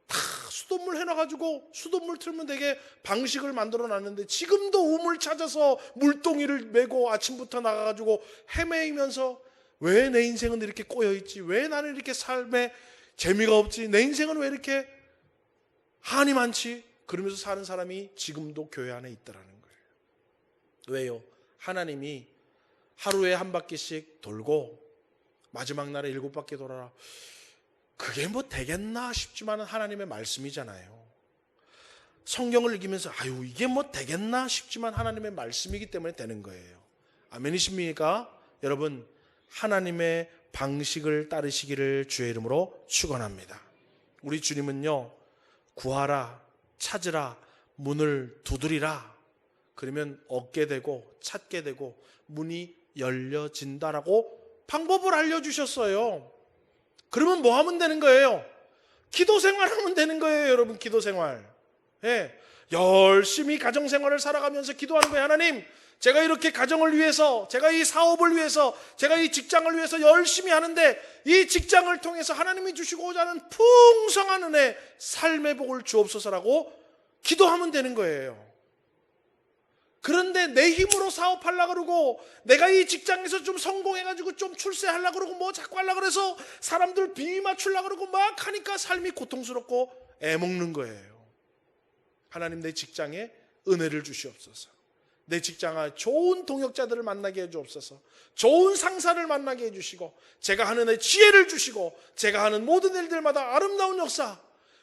다 수돗물 해놔가지고 수돗물 틀면 되게 방식을 만들어 놨는데 지금도 우물 찾아서 물동이를 메고 아침부터 나가가지고 헤매이면서 왜 내 인생은 이렇게 꼬여있지? 왜 나는 이렇게 삶에 재미가 없지? 내 인생은 왜 이렇게 한이 많지? 그러면서 사는 사람이 지금도 교회 안에 있다라는 거예요. 왜요? 하나님이 하루에 한 바퀴씩 돌고 마지막 날에 7바퀴 돌아라. 그게 뭐 되겠나 싶지만 하나님의 말씀이잖아요. 성경을 읽으면서 아유 이게 뭐 되겠나 싶지만 하나님의 말씀이기 때문에 되는 거예요. 아멘이십니까? 여러분, 하나님의 방식을 따르시기를 주의 이름으로 축원합니다. 우리 주님은요, 구하라, 찾으라, 문을 두드리라. 그러면 얻게 되고 찾게 되고 문이 열려진다라고 방법을 알려주셨어요. 그러면 뭐 하면 되는 거예요? 기도 생활하면 되는 거예요, 여러분. 기도 생활. 예, 열심히 가정 생활을 살아가면서 기도하는 거예요. 하나님, 제가 이렇게 가정을 위해서, 제가 이 사업을 위해서, 제가 이 직장을 위해서 열심히 하는데 이 직장을 통해서 하나님이 주시고자 하는 풍성한 은혜, 삶의 복을 주옵소서라고 기도하면 되는 거예요. 그런데 내 힘으로 사업하려고 그러고 내가 이 직장에서 좀 성공해가지고 좀 출세하려고 그러고 뭐 자꾸 하려고 그래서 사람들 비위 맞추려고 그러고 막 하니까 삶이 고통스럽고 애먹는 거예요. 하나님, 내 직장에 은혜를 주시옵소서. 내 직장에 좋은 동역자들을 만나게 해주옵소서. 좋은 상사를 만나게 해주시고 제가 하는 데 지혜를 주시고 제가 하는 모든 일들마다 아름다운 역사,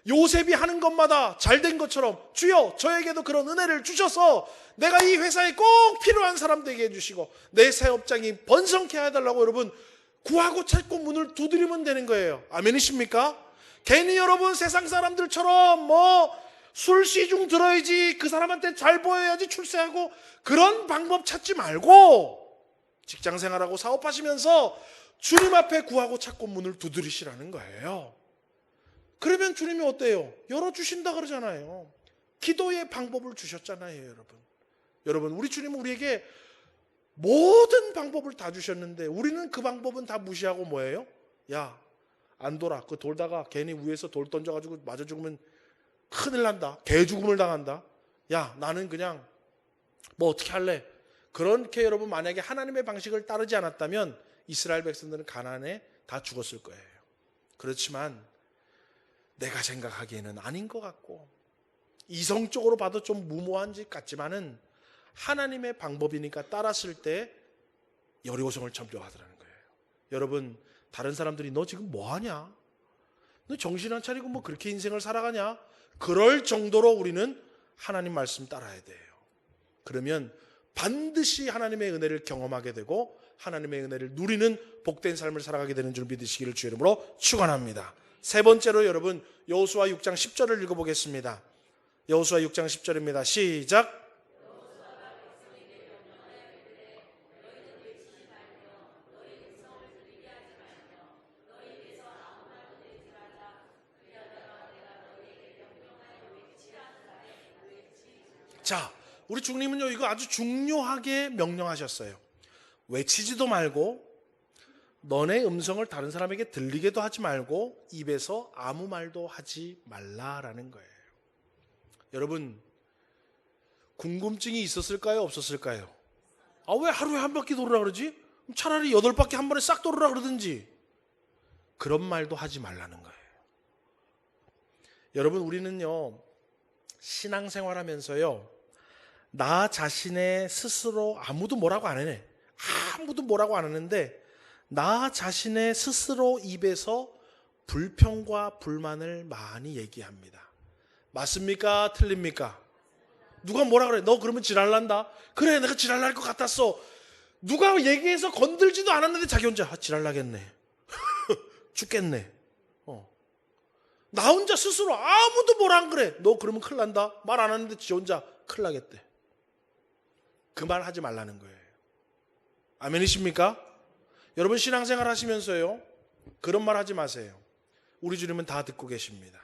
요셉이 하는 것마다 잘된 것처럼 주여 저에게도 그런 은혜를 주셔서 내가 이 회사에 꼭 필요한 사람 되게 해주시고 내 사업장이 번성케 해달라고 여러분 구하고 찾고 문을 두드리면 되는 거예요. 아멘이십니까? 괜히 여러분 세상 사람들처럼 뭐 술시중 들어야지, 그 사람한테 잘 보여야지 출세하고 그런 방법 찾지 말고 직장생활하고 사업하시면서 주님 앞에 구하고 찾고 문을 두드리시라는 거예요. 그러면 주님이 어때요? 열어주신다 그러잖아요. 기도의 방법을 주셨잖아요, 여러분. 여러분, 우리 주님은 우리에게 모든 방법을 다 주셨는데 우리는 그 방법은 다 무시하고 뭐예요? 야, 안 돌아. 그 돌다가 괜히 위에서 돌 던져가지고 맞아 죽으면 큰일 난다. 개 죽음을 당한다. 야, 나는 그냥 뭐 어떻게 할래? 그렇게 여러분 만약에 하나님의 방식을 따르지 않았다면 이스라엘 백성들은 가나안에 다 죽었을 거예요. 그렇지만 내가 생각하기에는 아닌 것 같고 이성적으로 봐도 좀 무모한 짓 같지만은 하나님의 방법이니까 따랐을 때 여리고성을 점령하더라는 거예요. 여러분, 다른 사람들이 너 지금 뭐하냐? 너 정신 안 차리고 뭐 그렇게 인생을 살아가냐? 그럴 정도로 우리는 하나님 말씀 따라야 돼요. 그러면 반드시 하나님의 은혜를 경험하게 되고 하나님의 은혜를 누리는 복된 삶을 살아가게 되는 줄 믿으시기를 주의 이름으로 축원합니다. 세 번째로 여러분 여호수아 6장 10절을 읽어보겠습니다. 여호수아 6장 10절입니다. 시작. 자, 우리 주님은요 이거 아주 중요하게 명령하셨어요. 외치지도 말고 너네 음성을 다른 사람에게 들리게도 하지 말고 입에서 아무 말도 하지 말라라는 거예요. 여러분, 궁금증이 있었을까요? 없었을까요? 아, 왜 하루에 한 바퀴 돌으라 그러지? 차라리 8바퀴 한 번에 싹 돌으라 그러든지. 그런 말도 하지 말라는 거예요. 여러분, 우리는요 신앙생활 하면서요 나 자신의 스스로 아무도 뭐라고 안 해. 아무도 뭐라고 안 하는데 나 자신의 스스로 입에서 불평과 불만을 많이 얘기합니다. 맞습니까? 틀립니까? 누가 뭐라 그래? 너 그러면 지랄난다? 그래, 내가 지랄날 것 같았어. 누가 얘기해서 건들지도 않았는데 자기 혼자 지랄나겠네. 죽겠네. 나 혼자 스스로 아무도 뭐라 안 그래. 너 그러면 큰일 난다. 말 안 하는데 지 혼자 큰일 나겠대. 그 말 하지 말라는 거예요. 아멘이십니까? 여러분 신앙생활 하시면서요 그런 말 하지 마세요. 우리 주님은 다 듣고 계십니다.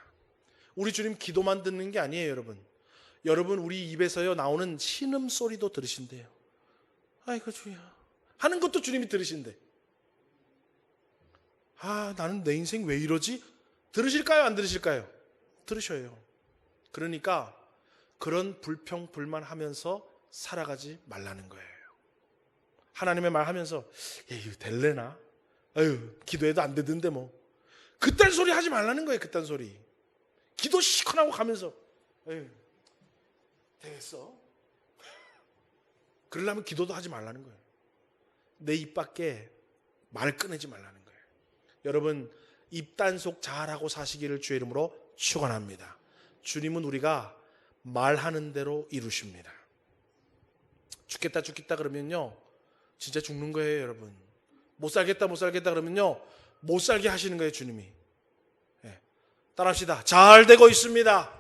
우리 주님 기도만 듣는 게 아니에요, 여러분. 여러분 우리 입에서요 나오는 신음소리도 들으신대요. 아이고 주야 하는 것도 주님이 들으신대. 아, 나는 내 인생 왜 이러지? 들으실까요? 안 들으실까요? 들으셔요. 그러니까 그런 불평 불만하면서 살아가지 말라는 거예요. 하나님의 말 하면서 이거 될래나? 아유, 기도해도 안 되던데 뭐. 그딴 소리 하지 말라는 거예요. 그딴 소리. 기도 시큰하고 가면서 에휴, 되겠어? 그러려면 기도도 하지 말라는 거예요. 내 입 밖에 말을 꺼내지 말라는 거예요. 여러분 입단속 잘하고 사시기를 주의 이름으로 축원합니다. 주님은 우리가 말하는 대로 이루십니다. 죽겠다 그러면요 진짜 죽는 거예요. 여러분 못 살겠다 그러면요 못 살게 하시는 거예요. 주님이. 따라합시다. 잘 되고 있습니다.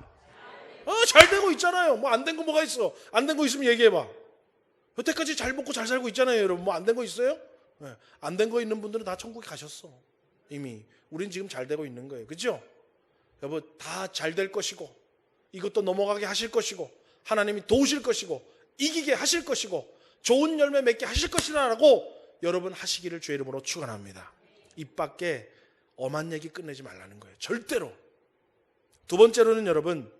잘 되고 있잖아요. 뭐 안 된 거 뭐가 있어? 안 된 거 있으면 얘기해봐. 여태까지 잘 먹고 잘 살고 있잖아요. 여러분 뭐 안 된 거 있어요? 안 된 거 있는 분들은 다 천국에 가셨어. 이미 우린 지금 잘 되고 있는 거예요. 그렇죠? 여러분 다 잘 될 것이고 이것도 넘어가게 하실 것이고 하나님이 도우실 것이고 이기게 하실 것이고 좋은 열매 맺게 하실 것이라고 여러분 하시기를 주의 이름으로 축원합니다. 입 밖에 엄한 얘기 끝내지 말라는 거예요. 절대로. 두 번째로는 여러분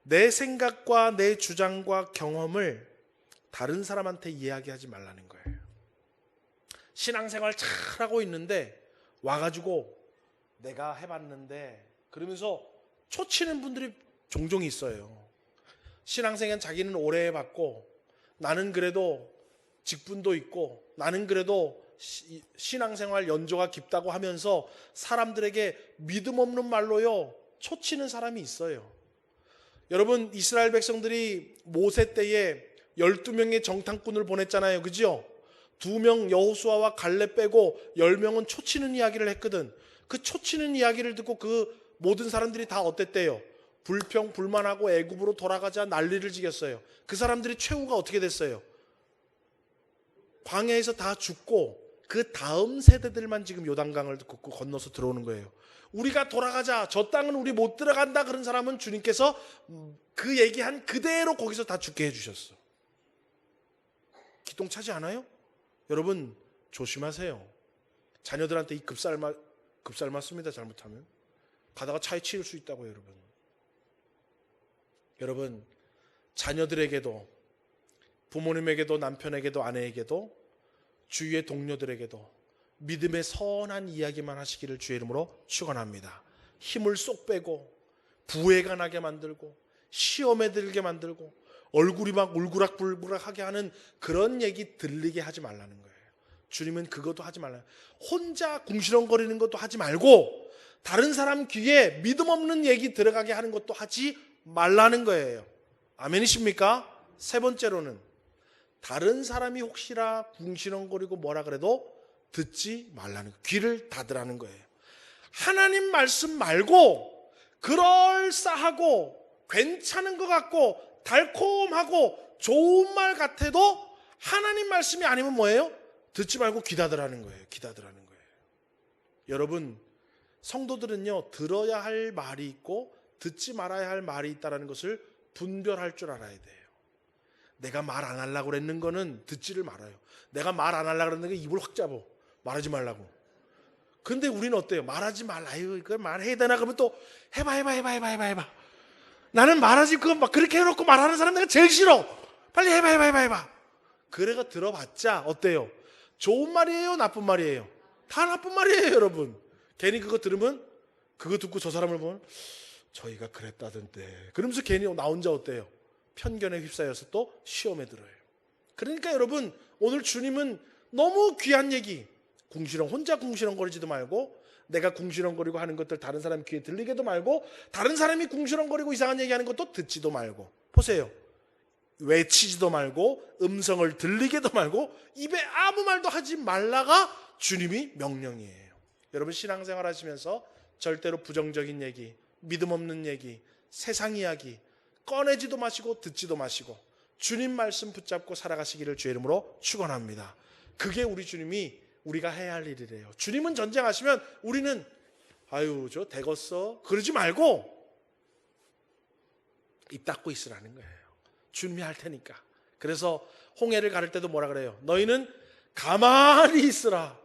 내 생각과 내 주장과 경험을 다른 사람한테 이야기하지 말라는 거예요. 신앙생활 잘하고 있는데 와가지고 내가 해봤는데 그러면서 초치는 분들이 종종 있어요. 신앙생활 자기는 오래 해봤고 나는 그래도 직분도 있고 나는 그래도 신앙생활 연조가 깊다고 하면서 사람들에게 믿음 없는 말로요 초치는 사람이 있어요. 여러분 이스라엘 백성들이 모세 때에 12명의 정탐꾼을 보냈잖아요. 그죠? 2명 여호수아와 갈렙 빼고 10명은 초치는 이야기를 했거든. 그 초치는 이야기를 듣고 그 모든 사람들이 다 어땠대요? 불평불만하고 애굽으로 돌아가자 난리를 지겼어요. 그 사람들이 최후가 어떻게 됐어요? 광야에서 다 죽고 그 다음 세대들만 지금 요단강을 건너서 들어오는 거예요. 우리가 돌아가자, 저 땅은 우리 못 들어간다 그런 사람은 주님께서 그 얘기한 그대로 거기서 다 죽게 해주셨어. 기똥차지 않아요? 여러분 조심하세요. 자녀들한테 이 급살 맞습니다. 잘못하면 가다가 차에 치일 수 있다고요. 여러분 자녀들에게도 부모님에게도 남편에게도 아내에게도 주위의 동료들에게도 믿음의 선한 이야기만 하시기를 주의 이름으로 축원합니다. 힘을 쏙 빼고 부해가 나게 만들고 시험에 들게 만들고 얼굴이 막 울그락불그락하게 하는 그런 얘기 들리게 하지 말라는 거예요. 주님은 그것도 하지 말라는 거예요. 혼자 궁시렁거리는 것도 하지 말고 다른 사람 귀에 믿음 없는 얘기 들어가게 하는 것도 하지 말라는 거예요. 아멘이십니까? 세 번째로는 다른 사람이 혹시나 궁시렁거리고 뭐라 그래도 듣지 말라는 거예요. 귀를 닫으라는 거예요. 하나님 말씀 말고 그럴싸하고 괜찮은 것 같고 달콤하고 좋은 말 같아도 하나님 말씀이 아니면 뭐예요? 듣지 말고 귀 닫으라는 거예요. 귀 닫으라는 거예요. 여러분 성도들은요 들어야 할 말이 있고 듣지 말아야 할 말이 있다는 것을 분별할 줄 알아야 돼요. 내가 말 안 하려고 그랬는 거는 듣지를 말아요. 내가 말 안 하려고 그랬는 게 입을 확 잡어. 말하지 말라고. 근데 우리는 어때요? 말하지 말라. 아유, 이걸 말해야 되나? 그러면 또 해봐. 나는 말하지, 그거 막 그렇게 해놓고 말하는 사람 내가 제일 싫어. 빨리 해봐. 그래가 들어봤자 어때요? 좋은 말이에요? 나쁜 말이에요? 다 나쁜 말이에요, 여러분. 괜히 그거 들으면, 그거 듣고 저 사람을 보면, 저희가 그랬다던데. 그러면서 괜히 나 혼자 어때요? 편견에 휩싸여서 또 시험에 들어요. 그러니까 여러분, 오늘 주님은 너무 귀한 얘기, 혼자 궁시렁거리지도 말고, 내가 궁시렁거리고 하는 것들 다른 사람 귀에 들리게도 말고, 다른 사람이 궁시렁거리고 이상한 얘기하는 것도 듣지도 말고. 보세요. 외치지도 말고, 음성을 들리게도 말고, 입에 아무 말도 하지 말라가 주님이 명령이에요. 여러분 신앙생활 하시면서 절대로 부정적인 얘기, 믿음 없는 얘기, 세상 이야기 꺼내지도 마시고 듣지도 마시고 주님 말씀 붙잡고 살아가시기를 주의 이름으로 축원합니다. 그게 우리 주님이 우리가 해야 할 일이래요. 주님은 전쟁하시면 우리는 아유 저 대겄어 그러지 말고 입 닫고 있으라는 거예요. 주님이 할 테니까. 그래서 홍해를 가를 때도 뭐라 그래요? 너희는 가만히 있으라.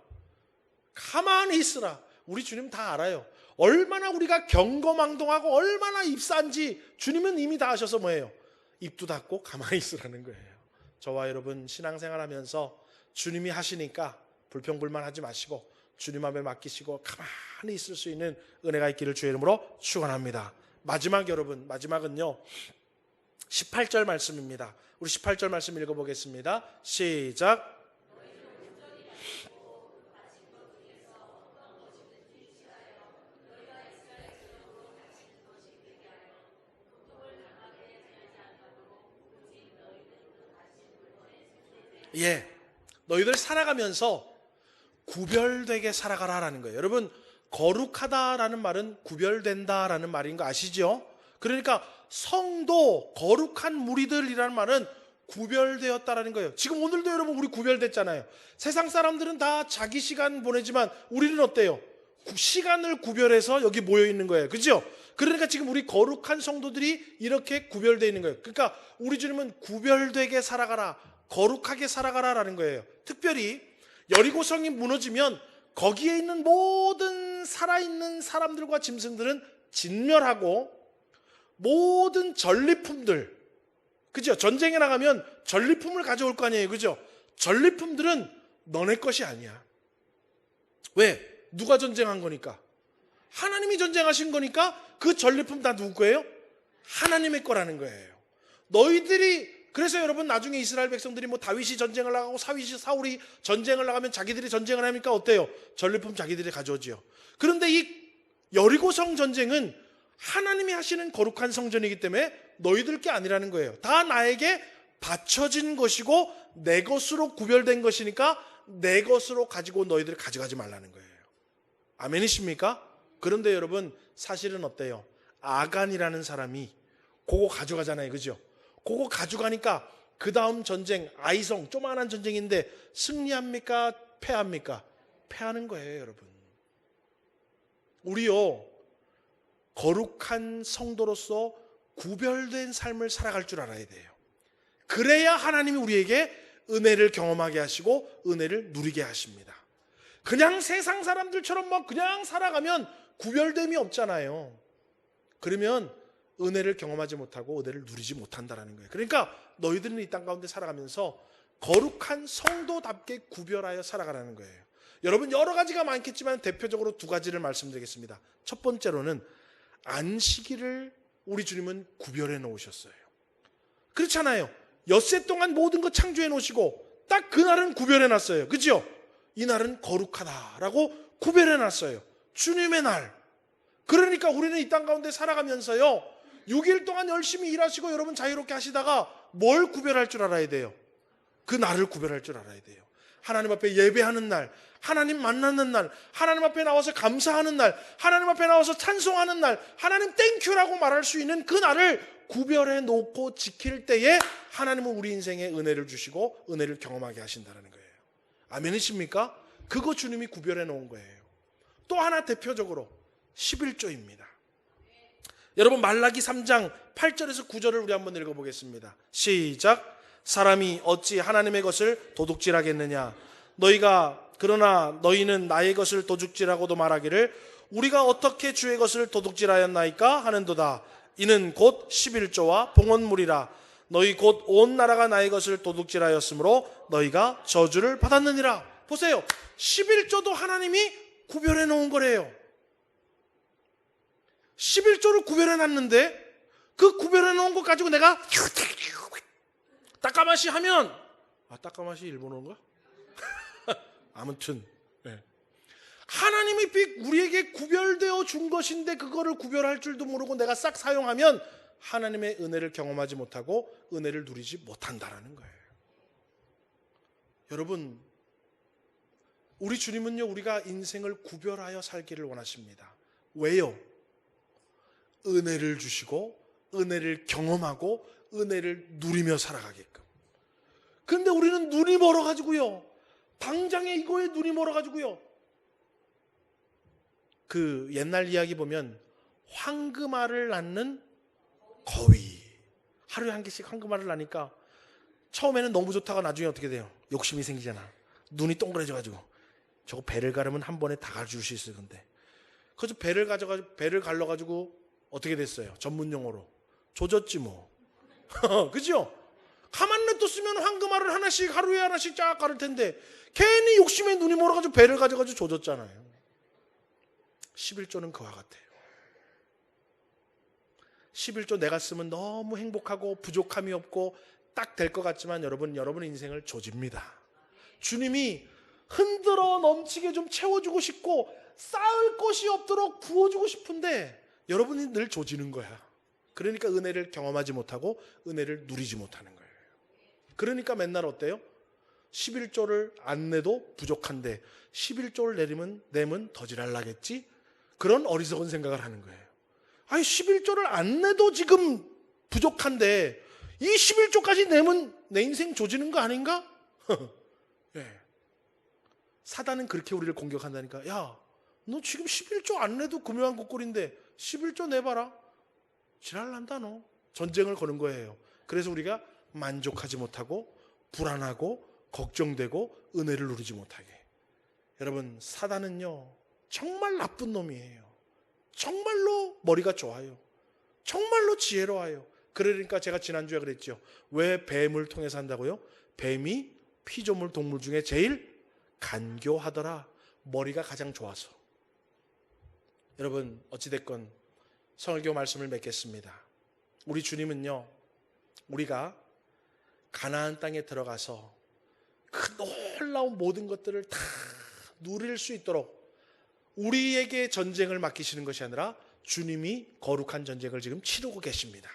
가만히 있으라. 우리 주님 다 알아요. 얼마나 우리가 경거망동하고 얼마나 입사한지 주님은 이미 다 아셔서 뭐예요? 입도 닫고 가만히 있으라는 거예요. 저와 여러분 신앙생활하면서 주님이 하시니까 불평불만하지 마시고 주님 앞에 맡기시고 가만히 있을 수 있는 은혜가 있기를 주의 이름으로 축원합니다. 마지막 여러분, 마지막은요 18절 말씀입니다. 우리 18절 말씀 읽어보겠습니다. 시작. 너희들 살아가면서 구별되게 살아가라라는 거예요. 여러분, 거룩하다라는 말은 구별된다라는 말인 거 아시죠? 그러니까 성도, 거룩한 무리들이라는 말은 구별되었다라는 거예요. 지금 오늘도 여러분 우리 구별됐잖아요. 세상 사람들은 다 자기 시간 보내지만 우리는 어때요? 시간을 구별해서 여기 모여 있는 거예요. 그죠? 그러니까 지금 우리 거룩한 성도들이 이렇게 구별되어 있는 거예요. 그러니까 우리 주님은 구별되게 살아가라, 거룩하게 살아가라라는 거예요. 특별히 여리고성이 무너지면 거기에 있는 모든 살아있는 사람들과 짐승들은 진멸하고 모든 전리품들, 그죠? 전쟁에 나가면 전리품을 가져올 거 아니에요. 그죠? 전리품들은 너네 것이 아니야. 왜? 누가 전쟁한 거니까? 하나님이 전쟁하신 거니까 그 전리품 다 누구 거예요? 하나님의 거라는 거예요. 너희들이, 그래서 여러분 나중에 이스라엘 백성들이 뭐 다윗이 전쟁을 나가고 사울이 전쟁을 나가면 자기들이 전쟁을 하니까 어때요? 전리품 자기들이 가져오지요. 그런데 이 여리고성 전쟁은 하나님이 하시는 거룩한 성전이기 때문에 너희들 게 아니라는 거예요. 다 나에게 바쳐진 것이고 내 것으로 구별된 것이니까 내 것으로 가지고 너희들 가져가지 말라는 거예요. 아멘이십니까? 그런데 여러분 사실은 어때요? 아간이라는 사람이 그거 가져가잖아요. 그죠? 그거 가져가니까 그 다음 전쟁, 아이성, 조그만한 전쟁인데 승리합니까? 패합니까? 패하는 거예요. 여러분, 우리요 거룩한 성도로서 구별된 삶을 살아갈 줄 알아야 돼요. 그래야 하나님이 우리에게 은혜를 경험하게 하시고 은혜를 누리게 하십니다. 그냥 세상 사람들처럼 막 그냥 살아가면 구별됨이 없잖아요. 그러면 은혜를 경험하지 못하고 은혜를 누리지 못한다는 거예요. 그러니까 너희들은 이 땅 가운데 살아가면서 거룩한 성도답게 구별하여 살아가라는 거예요. 여러분, 여러 가지가 많겠지만 대표적으로 두 가지를 말씀드리겠습니다. 첫 번째로는 안식일을 우리 주님은 구별해 놓으셨어요. 그렇잖아요. 엿새 동안 모든 것 창조해 놓으시고 딱 그날은 구별해 놨어요. 그죠? 이 날은 거룩하다라고 구별해 놨어요. 주님의 날. 그러니까 우리는 이 땅 가운데 살아가면서요 6일 동안 열심히 일하시고 여러분 자유롭게 하시다가 뭘 구별할 줄 알아야 돼요? 그 날을 구별할 줄 알아야 돼요. 하나님 앞에 예배하는 날, 하나님 만나는 날, 하나님 앞에 나와서 감사하는 날, 하나님 앞에 나와서 찬송하는 날, 하나님 땡큐라고 말할 수 있는 그 날을 구별해 놓고 지킬 때에 하나님은 우리 인생에 은혜를 주시고 은혜를 경험하게 하신다는 거예요. 아멘이십니까? 그거 주님이 구별해 놓은 거예요. 또 하나 대표적으로 11조입니다. 여러분 말라기 3장 8절에서 9절을 우리 한번 읽어보겠습니다. 시작. 사람이 어찌 하나님의 것을 도둑질하겠느냐. 그러나 너희는 나의 것을 도둑질하고도 말하기를 우리가 어떻게 주의 것을 도둑질하였나이까 하는도다. 이는 곧 11조와 봉헌물이라. 너희 곧 온 나라가 나의 것을 도둑질하였으므로 너희가 저주를 받았느니라. 보세요. 11조도 하나님이 구별해 놓은 거래요. 11조를 구별해 놨는데 그 구별해 놓은 것 가지고 내가 따까마시 하면, 따까마시 일본어인가? 아무튼 하나님이 우리에게 구별되어 준 것인데 그거를 구별할 줄도 모르고 내가 싹 사용하면 하나님의 은혜를 경험하지 못하고 은혜를 누리지 못한다라는 거예요. 여러분, 우리 주님은요 우리가 인생을 구별하여 살기를 원하십니다. 왜요? 은혜를 주시고 은혜를 경험하고 은혜를 누리며 살아가게끔. 그런데 우리는 눈이 멀어가지고요 당장에 이거에 눈이 멀어가지고요 그 옛날 이야기 보면 황금알을 낳는 거위, 하루에 한 개씩 황금알을 낳으니까 처음에는 너무 좋다가 나중에 어떻게 돼요? 욕심이 생기잖아. 눈이 동그래져가지고 저거 배를 가르면 한 번에 다 가줄 수 있을 건데 그래서 배를 갈라가지고 어떻게 됐어요? 전문 용어로 조졌지 뭐. 그죠? 가만 놔뒀으면 황금알을 하나씩 하루에 하나씩 쫙 가를 텐데 괜히 욕심에 눈이 멀어가지고 배를 가져가지고 조졌잖아요. 11조는 그와 같아요. 11조 내가 쓰면 너무 행복하고 부족함이 없고 딱 될 것 같지만 여러분 인생을 조집니다. 주님이 흔들어 넘치게 좀 채워주고 싶고 쌓을 것이 없도록 부어주고 싶은데 여러분이 늘 조지는 거야. 그러니까 은혜를 경험하지 못하고 은혜를 누리지 못하는 거예요. 그러니까 맨날 어때요? 11조를 안 내도 부족한데 11조를 내면 더 지랄나겠지? 그런 어리석은 생각을 하는 거예요. 아니 11조를 안 내도 지금 부족한데 이 11조까지 내면 내 인생 조지는 거 아닌가? 예. 사단은 그렇게 우리를 공격한다니까. 야, 너 지금 11조 안 내도 금요한 국골인데 11조 내봐라. 지랄난다 너. 전쟁을 거는 거예요. 그래서 우리가 만족하지 못하고 불안하고 걱정되고 은혜를 누리지 못하게. 여러분, 사단은요 정말 나쁜 놈이에요. 정말로 머리가 좋아요. 정말로 지혜로워요. 그러니까 제가 지난주에 그랬죠. 왜 뱀을 통해서 한다고요? 뱀이 피조물 동물 중에 제일 간교하더라. 머리가 가장 좋아서. 여러분, 어찌됐건 성일교 말씀을 맺겠습니다. 우리 주님은요, 우리가 가나안 땅에 들어가서 그 놀라운 모든 것들을 다 누릴 수 있도록 우리에게 전쟁을 맡기시는 것이 아니라 주님이 거룩한 전쟁을 지금 치르고 계십니다.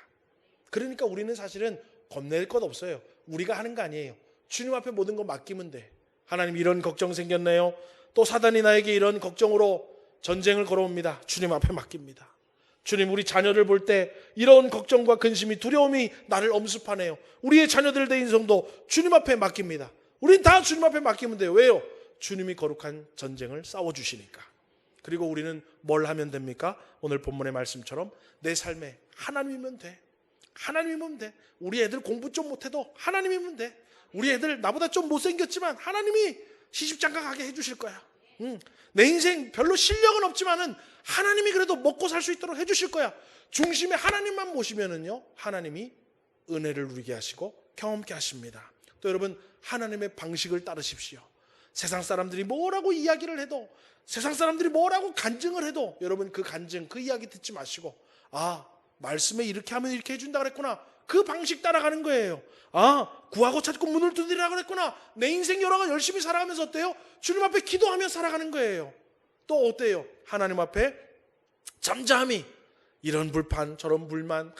그러니까 우리는 사실은 겁낼 것 없어요. 우리가 하는 거 아니에요. 주님 앞에 모든 거 맡기면 돼. 하나님, 이런 걱정 생겼네요. 또 사단이 나에게 이런 걱정으로 전쟁을 걸어옵니다. 주님 앞에 맡깁니다. 주님, 우리 자녀를 볼 때 이런 걱정과 근심이, 두려움이 나를 엄습하네요. 우리의 자녀들 의 인생도 주님 앞에 맡깁니다. 우린 다 주님 앞에 맡기면 돼요. 왜요? 주님이 거룩한 전쟁을 싸워주시니까. 그리고 우리는 뭘 하면 됩니까? 오늘 본문의 말씀처럼 내 삶에 하나님이면 돼. 하나님이면 돼. 우리 애들 공부 좀 못해도 하나님이면 돼. 우리 애들 나보다 좀 못생겼지만 하나님이 시집장가 가게 해주실 거야. 내 인생 별로 실력은 없지만은 하나님이 그래도 먹고 살 수 있도록 해주실 거야. 중심에 하나님만 모시면은요, 하나님이 은혜를 누리게 하시고 경험케 하십니다. 또 여러분, 하나님의 방식을 따르십시오. 세상 사람들이 뭐라고 이야기를 해도, 세상 사람들이 뭐라고 간증을 해도 여러분 그 간증, 그 이야기 듣지 마시고, 아, 말씀에 이렇게 하면 이렇게 해준다 그랬구나, 그 방식 따라가는 거예요. 아, 구하고 찾고 문을 두드리라 그랬구나. 내 인생 여러가 열심히 살아가면서 어때요? 주님 앞에 기도하며 살아가는 거예요. 또 어때요? 하나님 앞에 잠잠히 이런 불판 저런 불만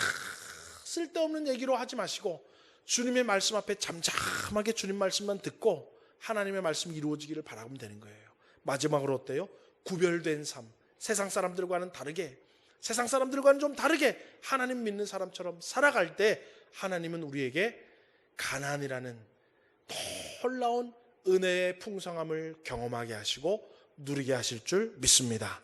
쓸데없는 얘기로 하지 마시고 주님의 말씀 앞에 잠잠하게 주님 말씀만 듣고 하나님의 말씀이 이루어지기를 바라면 되는 거예요. 마지막으로 어때요? 구별된 삶, 세상 사람들과는 다르게, 세상 사람들과는 좀 다르게 하나님 믿는 사람처럼 살아갈 때 하나님은 우리에게 가나안이라는 놀라운 은혜의 풍성함을 경험하게 하시고 누리게 하실 줄 믿습니다.